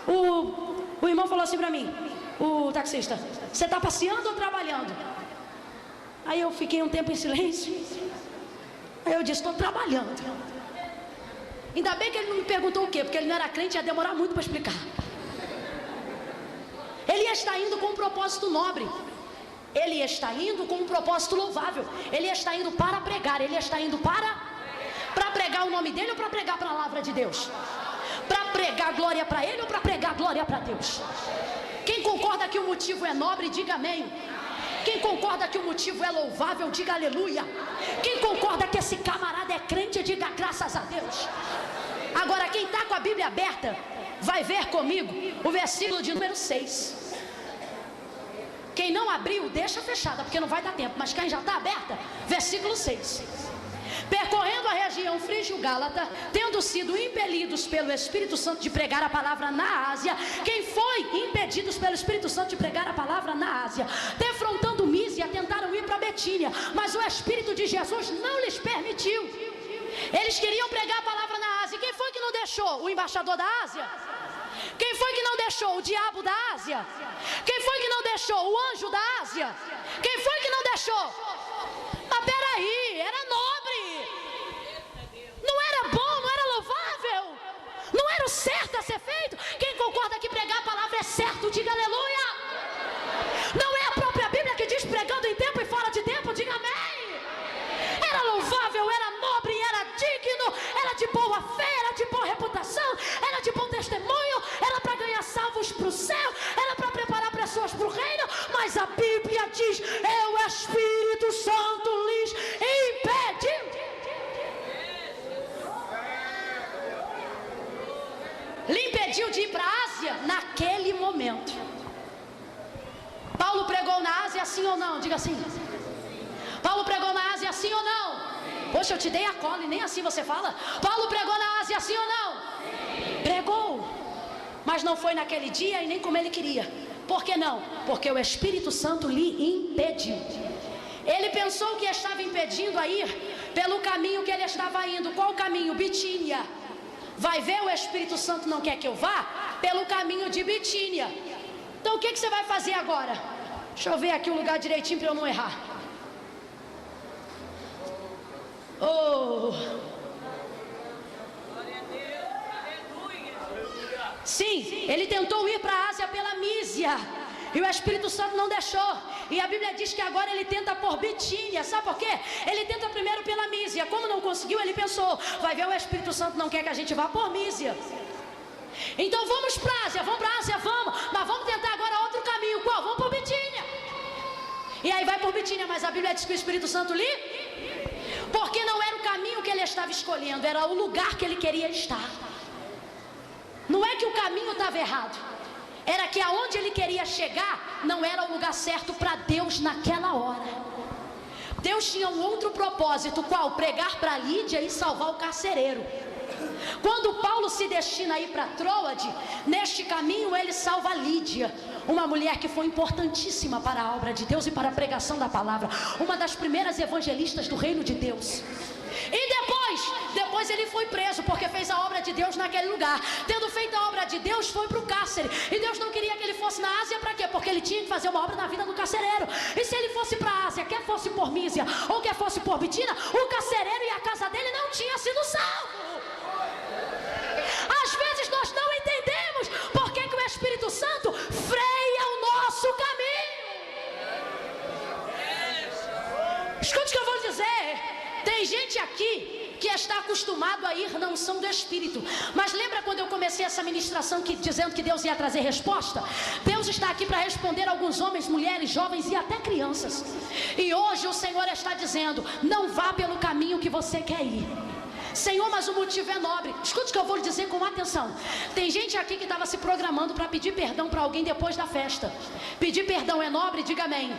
o irmão falou assim para mim, o taxista, você está passeando ou trabalhando? Aí eu fiquei um tempo em silêncio. Aí eu disse, estou trabalhando. Ainda bem que ele não me perguntou o quê, porque ele não era crente, ia demorar muito para explicar. Ele está indo com um propósito nobre. Ele está indo com um propósito louvável. Ele está indo para pregar. Ele está indo para pregar o nome dele ou para pregar a palavra de Deus? Para pregar glória para ele ou para pregar glória para Deus? Quem concorda que o motivo é nobre, diga amém. Quem concorda que o motivo é louvável, diga aleluia. Quem concorda que esse camarada é crente, diga graças a Deus. Agora quem está com a Bíblia aberta, vai ver comigo o versículo de número 6. Quem não abriu, deixa fechada, porque não vai dar tempo. Mas quem já está aberta, versículo 6. Percorrendo a região frígio-gálata, tendo sido impelidos pelo Espírito Santo de pregar a palavra na Ásia. Quem foi impedidos pelo Espírito Santo de pregar a palavra na Ásia? Defrontando Mísia, tentaram ir para Betínia, mas o Espírito de Jesus não lhes permitiu. Eles queriam pregar a palavra na Ásia. Quem foi que não deixou? O embaixador da Ásia? Quem foi que não deixou? O diabo da Ásia? Quem foi que não deixou? O anjo da Ásia? Quem foi que não deixou? Mas peraí, era nobre, não era bom, não era louvável, não era o certo a ser feito. Quem concorda que pregar a palavra é certo, diga aleluia. Não é a própria Bíblia que diz pregando em tempo e fora de tempo, diga amém. Era louvável, era nobre, era digno, era de boa fé, era de boa reputação, era de bom testemunho, era para ganhar salvos para o céu, era para preparar pessoas para o reino. Mas a Bíblia diz, é o Espírito Santo lhes impediu. Lhe impediu de ir para a Ásia naquele momento. Paulo pregou na Ásia sim ou não? Diga assim. Paulo pregou na Ásia sim ou não? Poxa, eu te dei a cola e nem assim você fala. Paulo pregou na Ásia sim ou não? Pregou, mas não foi naquele dia e nem como ele queria. Por que não? Porque o Espírito Santo lhe impediu. Ele pensou que estava impedindo a ir pelo caminho que ele estava indo. Qual caminho? Bitínia. Vai ver, o Espírito Santo não quer que eu vá pelo caminho de Bitínia. Então o que você vai fazer agora? Deixa eu ver aqui o lugar direitinho para eu não errar. Oh. Sim, ele tentou ir para a Ásia pela Mísia e o Espírito Santo não deixou. E a Bíblia diz que agora ele tenta por Bitínia. Sabe por quê? Ele tenta primeiro pela Mísia. Como não conseguiu, ele pensou, vai ver, o Espírito Santo não quer que a gente vá por Mísia. Então vamos para a Ásia, vamos para a Ásia, vamos. Mas vamos tentar agora outro caminho. Qual? Vamos por Bitínia. E aí vai por Bitínia, mas a Bíblia diz que o Espírito Santo lhe... Porque não era o caminho que ele estava escolhendo, era o lugar que ele queria estar. Não é que o caminho estava errado, era que aonde ele queria chegar não era o lugar certo para Deus naquela hora. Deus tinha um outro propósito, qual? Pregar para Lídia e salvar o carcereiro. Quando Paulo se destina a ir para Troade, neste caminho ele salva Lídia, uma mulher que foi importantíssima para a obra de Deus e para a pregação da palavra, uma das primeiras evangelistas do reino de Deus. E depois ele foi preso porque fez a obra de Deus naquele lugar. Tendo feito a obra de Deus, foi para o cárcere. E Deus não queria que ele fosse na Ásia, para quê? Porque ele tinha que fazer uma obra na vida do carcereiro. E se ele fosse para a Ásia, quer fosse por Mísia ou quer fosse por Bitina, o carcereiro e a casa dele não tinha sido salvo. Às vezes nós não entendemos por que o Espírito Santo freia o nosso caminho. Escute o que eu vou dizer. Tem gente aqui que está acostumado a ir na unção do Espírito. Mas lembra quando eu comecei essa ministração dizendo que Deus ia trazer resposta? Deus está aqui para responder a alguns homens, mulheres, jovens e até crianças. E hoje o Senhor está dizendo: não vá pelo caminho que você quer ir. Senhor, mas o motivo é nobre. Escute o que eu vou lhe dizer com atenção. Tem gente aqui que estava se programando para pedir perdão para alguém depois da festa. Pedir perdão é nobre? Diga amém.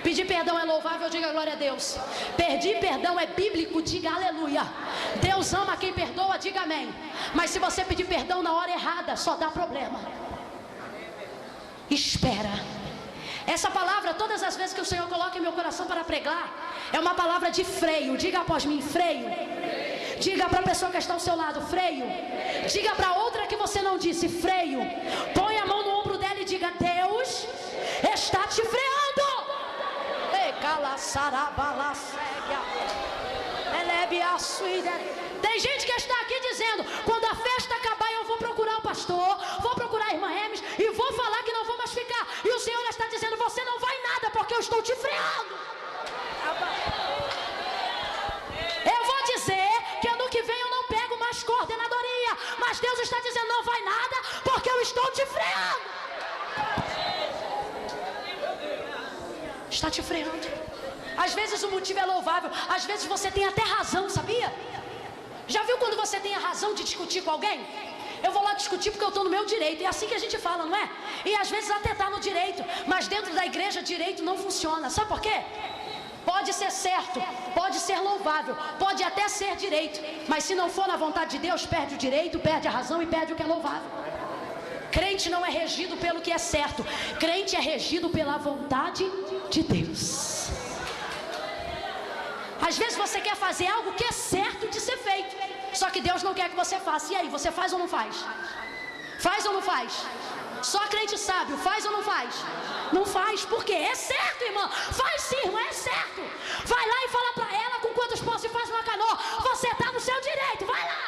Pedir perdão é louvável? Diga glória a Deus. Pedir perdão é bíblico? Diga aleluia. Deus ama quem perdoa? Diga amém. Mas se você pedir perdão na hora errada, só dá problema. Espera. Essa palavra, todas as vezes que o Senhor coloca em meu coração para pregar, é uma palavra de freio. Diga após mim: freio. Diga para a pessoa que está ao seu lado: freio. Diga para outra que você não disse: freio. Põe a mão no ombro dela e diga: Deus está te freando. Tem gente que está aqui dizendo: quando a festa acabar eu vou procurar o pastor, vou procurar a irmã Hermes e vou falar que não vou mais ficar. E o Senhor está dizendo: você não vai nada porque eu estou te freando. Eu vou dizer que ano que vem eu não pego mais coordenadoria, mas Deus está dizendo: não vai nada porque eu estou te freando. Está te freando. Às vezes o motivo é louvável, às vezes você tem até razão, sabia? Já viu quando você tem a razão de discutir com alguém? Eu vou lá discutir porque eu estou no meu direito. É assim que a gente fala, não é? E às vezes até está no direito, mas dentro da igreja direito não funciona. Sabe por quê? Pode ser certo, pode ser louvável, pode até ser direito, mas se não for na vontade de Deus, perde o direito, perde a razão e perde o que é louvável. Crente não é regido pelo que é certo, crente é regido pela vontade de Deus. Às vezes você quer fazer algo que é certo de ser feito, só que Deus não quer que você faça. E aí, você faz ou não faz? Faz ou não faz? Só crente sábio, faz ou não faz? Não faz, por quê? É certo, irmã. Faz sim, irmã, é certo. Vai lá e fala para ela com quantos pães se faz uma canoa. Você está no seu direito, vai lá.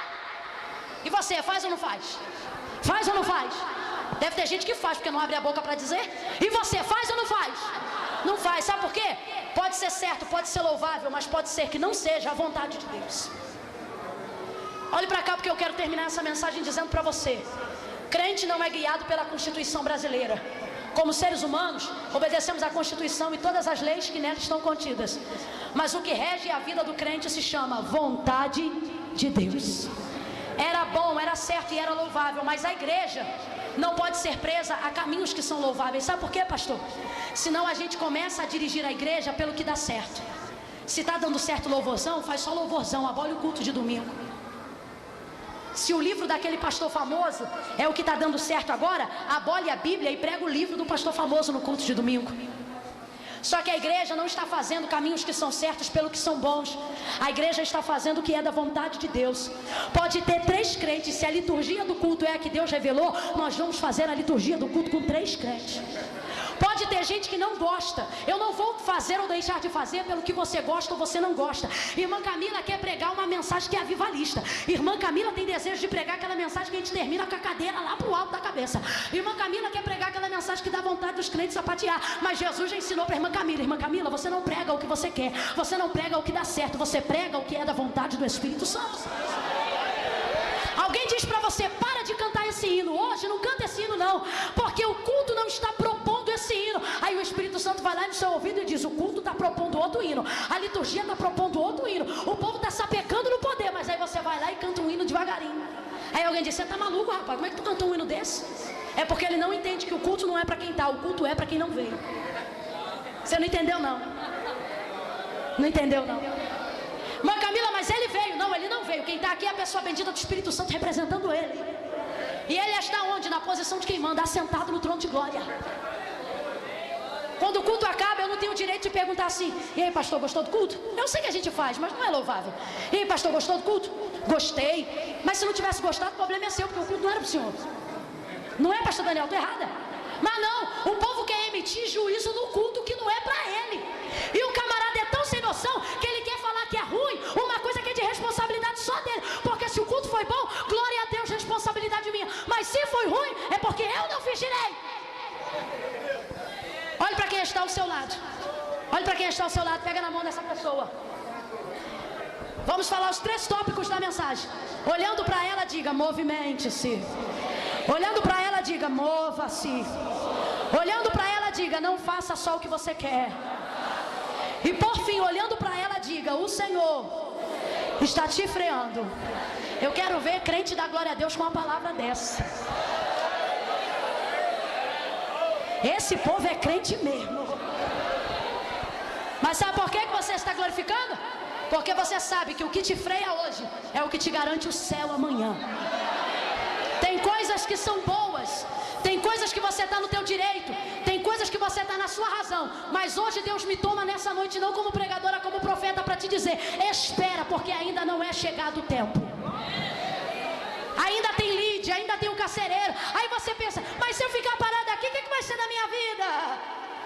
E você, faz ou não faz? Faz ou não faz? Deve ter gente que faz, porque não abre a boca para dizer. E você, faz ou não faz? Não faz, sabe por quê? Pode ser certo, pode ser louvável, mas pode ser que não seja a vontade de Deus. Olhe para cá, porque eu quero terminar essa mensagem dizendo para você: crente não é guiado pela Constituição brasileira. Como seres humanos, obedecemos à Constituição e todas as leis que nela estão contidas. Mas o que rege a vida do crente se chama vontade de Deus. Era bom, era certo e era louvável, mas a igreja não pode ser presa a caminhos que são louváveis. Sabe por quê, pastor? Senão a gente começa a dirigir a igreja pelo que dá certo. Se está dando certo louvorzão, faz só louvorzão, abole o culto de domingo. Se o livro daquele pastor famoso é o que está dando certo agora, abole a Bíblia e prega o livro do pastor famoso no culto de domingo. Só que a igreja não está fazendo caminhos que são certos pelo que são bons. A igreja está fazendo o que é da vontade de Deus. Pode ter 3 crentes, se a liturgia do culto é a que Deus revelou, nós vamos fazer a liturgia do culto com 3 crentes. Pode ter gente que não gosta. Eu não vou fazer ou deixar de fazer pelo que você gosta ou você não gosta. Irmã Camila quer pregar uma mensagem que é avivalista. Irmã Camila tem desejo de pregar aquela mensagem que a gente termina com a cadeira lá pro alto da cabeça. Irmã Camila quer pregar aquela mensagem que dá vontade dos crentes sapatear. Mas Jesus já ensinou para irmã Camila, você não prega o que você quer, você não prega o que dá certo, você prega o que é da vontade do Espírito Santo. Alguém diz para você: para de cantar esse hino hoje, não canta esse hino não, porque o culto não está propondo esse hino. Aí o Espírito Santo vai lá no seu ouvido e diz: o culto está propondo outro hino, a liturgia está propondo outro hino, o Aí alguém diz, você tá maluco, rapaz, como é que tu cantou um hino desse? É porque ele não entende que o culto não é para quem tá, o culto é para quem não veio. Você não entendeu não? Não entendeu não? Mas Camila, mas ele veio. Não, ele não veio. Quem está aqui é a pessoa bendita do Espírito Santo representando ele. E ele está onde? Na posição de quem manda, assentado no trono de glória. Quando o culto acaba, eu não tenho o direito de perguntar assim, e aí pastor, gostou do culto? Eu sei que a gente faz, mas não é louvável. E aí pastor, gostou do culto? Gostei. Mas se não tivesse gostado, o problema é seu, porque o culto não era para o senhor. Não é, pastor Daniel? Estou errada. Mas não, o povo quer emitir juízo no culto que não é para ele. E o camarada é tão sem noção que ele quer falar que é ruim, uma coisa que é de responsabilidade só dele. Porque se o culto foi bom, glória a Deus, responsabilidade minha. Mas se foi ruim, é porque eu não fiz direito. Olhe para quem está ao seu lado. Olhe para quem está ao seu lado, pega na mão dessa pessoa. Vamos falar os 3 tópicos da mensagem. Olhando para ela, diga, movimente-se. Olhando para ela, diga, mova-se. Olhando para ela, diga, não faça só o que você quer. E por fim, olhando para ela, diga, o Senhor está te freando. Eu quero ver crente da glória a Deus com uma palavra dessa. Esse povo é crente mesmo. Mas sabe por que você está glorificando? Porque você sabe que o que te freia hoje é o que te garante o céu amanhã. Tem coisas que são boas, tem coisas que você está no teu direito, tem coisas que você está na sua razão. Mas hoje Deus me toma nessa noite, não como pregadora, como profeta, para te dizer, espera, porque ainda não é chegado o tempo. Ainda tem lead, ainda tem o carcereiro. Aí você pensa, mas se eu ficar parado aqui, o que vai ser da minha vida?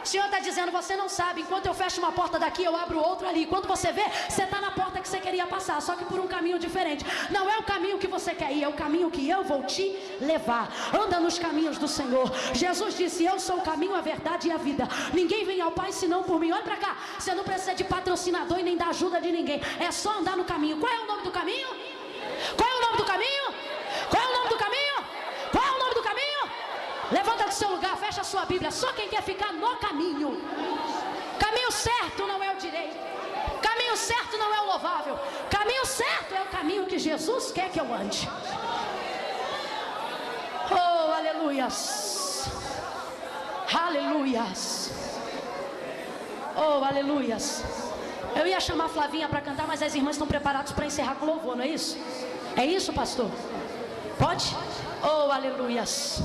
O Senhor está dizendo, você não sabe, enquanto eu fecho uma porta daqui, eu abro outra ali. Quando você vê, você está na porta que você queria passar, só que por um caminho diferente. Não é o caminho que você quer ir, é o caminho que eu vou te levar. Anda nos caminhos do Senhor. Jesus disse, eu sou o caminho, a verdade e a vida. Ninguém vem ao Pai senão por mim. Olha para cá, você não precisa de patrocinador e nem da ajuda de ninguém. É só andar no caminho. Qual é o nome do caminho? Qual é o nome do caminho? Qual é o nome do caminho? Qual é o nome do caminho? Levanta do seu lugar, fecha a sua Bíblia. Só quem quer ficar no caminho. Caminho certo não é o direito. Caminho certo não é o louvável. Caminho certo é o caminho que Jesus quer que eu ande. Oh, aleluias. Aleluias. Oh, aleluias. Eu ia chamar a Flavinha para cantar, mas as irmãs estão preparadas para encerrar com louvor, não é isso? É isso, pastor? Pode? Oh, aleluias.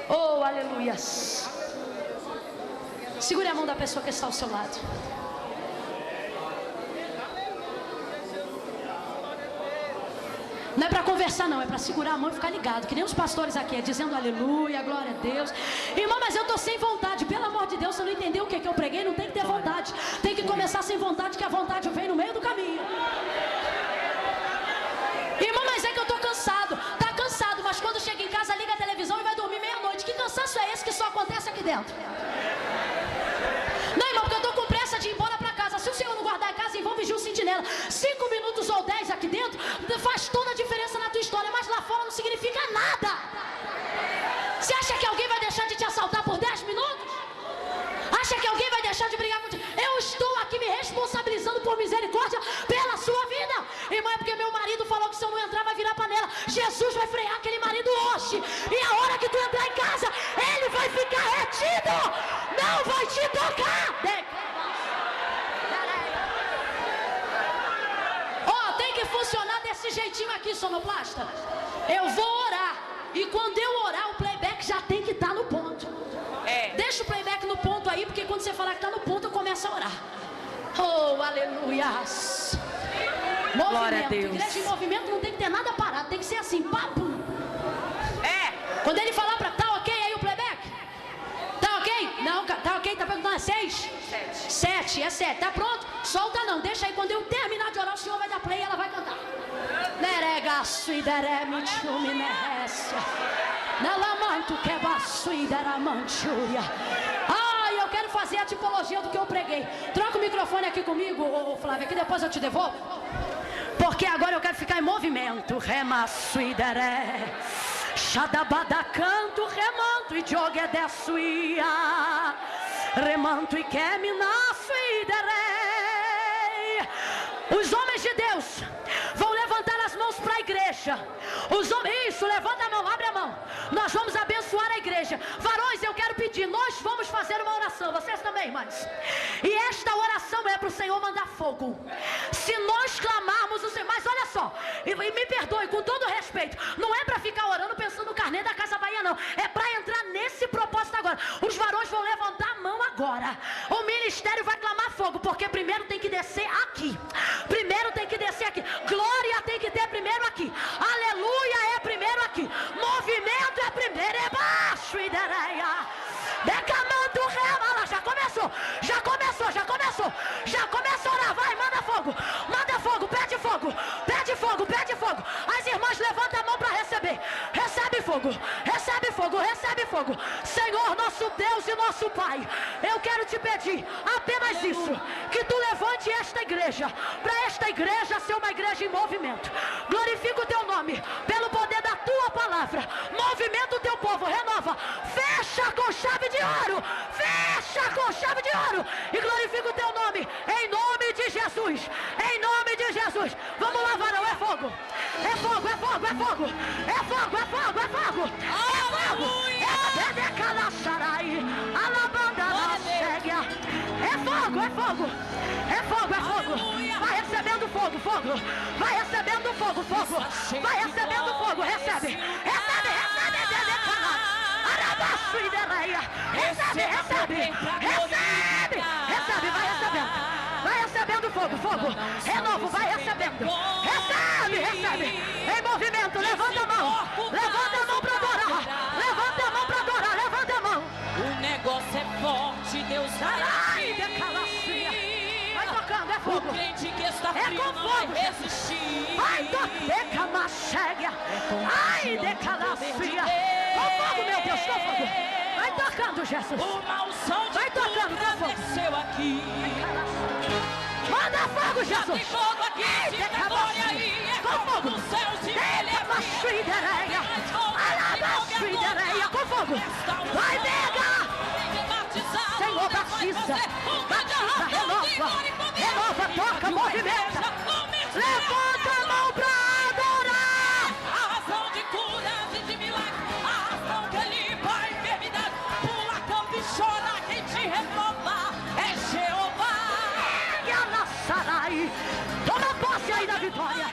Oh, aleluias. Segure a mão da pessoa que está ao seu lado. Não é para conversar não, é para segurar a mão e ficar ligado. Que nem os pastores aqui, dizendo aleluia, glória a Deus. Irmão, mas eu estou sem vontade. Pelo amor de Deus, você não entendeu o que eu preguei? Não tem que ter vontade. Tem que começar sem vontade, que a vontade vem no meio do caminho. Irmão, mas é que eu estou cansado. Está cansado, mas quando chega em casa, liga a televisão e vai dormir meia-noite. Que cansaço é esse que só acontece aqui dentro? Não, irmão, porque eu estou com pressa de ir embora para casa. Se o Senhor não guardar a casa, vão vigir o sentinela. 5 minutos ou 10 aqui dentro faz toda a diferença na tua história, mas lá fora não significa nada. Você acha que alguém vai deixar de te assaltar por 10 minutos? Acha que alguém vai deixar de brigar contigo? Eu estou aqui me responsabilizando por misericórdia pela sua vida. Irmão, é porque meu marido falou que se eu não entrar vai virar panela. Jesus vai frear aquele marido hoje. E a hora que tu entrar em casa, ele vai ficar retido. Não vai te tocar. Tem que funcionar desse jeitinho aqui, sonoplasta. Eu vou orar. E quando eu orar, o playback já tem que estar no ponto. Deixa o playback no ponto aí, porque quando você falar que está no ponto, eu começo a orar. Oh, aleluias. Movimento. Igreja em movimento não tem que ter nada parado. Tem que ser assim, papo. Quando ele falar para tá ok aí o playback? Tá ok? Não, tá ok, tá perguntando, é 6? 7, é 7. Tá pronto? Solta não, deixa aí. Quando eu terminar de orar, o Senhor vai dar play e ela vai cantar. Neregaço e deremichuminécia. Nalamanto que baço e deramanchúria. Ai, eu quero fazer a tipologia do que eu preguei. Troca o microfone aqui comigo, ô Flávia, que depois eu te devolvo. Porque agora eu quero ficar em movimento. Remaço e deré. Xadabada canto, remanto e jogue dessuia. Remanto e queminaço e deré. Os homens de Deus vão levantar as mãos para a igreja. Os homens, isso, levanta a mão, abre a mão. Nós vamos abençoar a igreja. Varões, eu quero pedir, nós vamos fazer uma oração. Vocês também, irmãs. E esta oração é para o Senhor mandar fogo. Se nós clamarmos o Senhor, mas olha só, e me perdoe com todo respeito, não é para ficar orando pensando no carnê da Casa Bahia, não. É para entrar nesse propósito agora. Os varões vão levantar a mão agora. O ministério vai clamar fogo, porque primeiro tem que descer aqui. Primeiro tem que descer aqui. Glória tem que ter primeiro aqui. Aleluia é primeiro aqui. Movimento é primeiro. É baixo e dereia. Decamando remala. Já começou. Já começou. Já começou. Já começou a orar. Vai, manda fogo. Manda fogo. Pede fogo. Pede fogo. Pede fogo. As irmãs levantam a mão para receber. Recebe fogo. Recebe fogo. Recebe fogo. Senhor, nosso Deus e nosso Pai, eu quero te pedir apenas isso, que tu levante esta igreja, para esta igreja ser uma igreja em movimento. Glorifica o teu nome, pelo poder da tua palavra. Movimenta o teu povo, renova, fecha com chave de ouro, fecha com chave de ouro, e glorifica o teu nome, em nome de Jesus, em nome de Jesus. Vamos lá, varão, é fogo, é fogo, é fogo, é fogo, é fogo, é fogo, é fogo, é fogo, é fogo, é fogo, é fogo, é fogo. Vai recebendo fogo, fogo. Vai recebendo fogo, fogo. Vai recebendo fogo, recebe. Recebe, recebe, recebe, recebe, recebe, recebe, vai recebendo. Vai recebendo fogo, fogo. Renovo, vai recebendo. Recebe, recebe. Em movimento, levanta a mão. Levanta a mão para adorar. Levanta a mão para adorar, levanta a mão. O negócio é forte, Deus vai tocando, é fogo. O crente que está frio não vai resistir. Vai tocando, ai, decalacia. Com fogo, meu Deus, com fogo. Vai tocando, Jesus. O malsão de cura desceu aqui. Manda fogo, Jesus. Tem fogo aqui, fica glória aí. É com fogo. Do céu se com fogo. Vai, pega. Senhor, batiza. Batiza, renova. Renova, toca, movimenta. Levanta a mão pra adorar. A razão de curas e de milagres. A razão que limpa a enfermidade. Pula, campo e chora. Quem te renova é Jeová. Toma posse aí da vitória.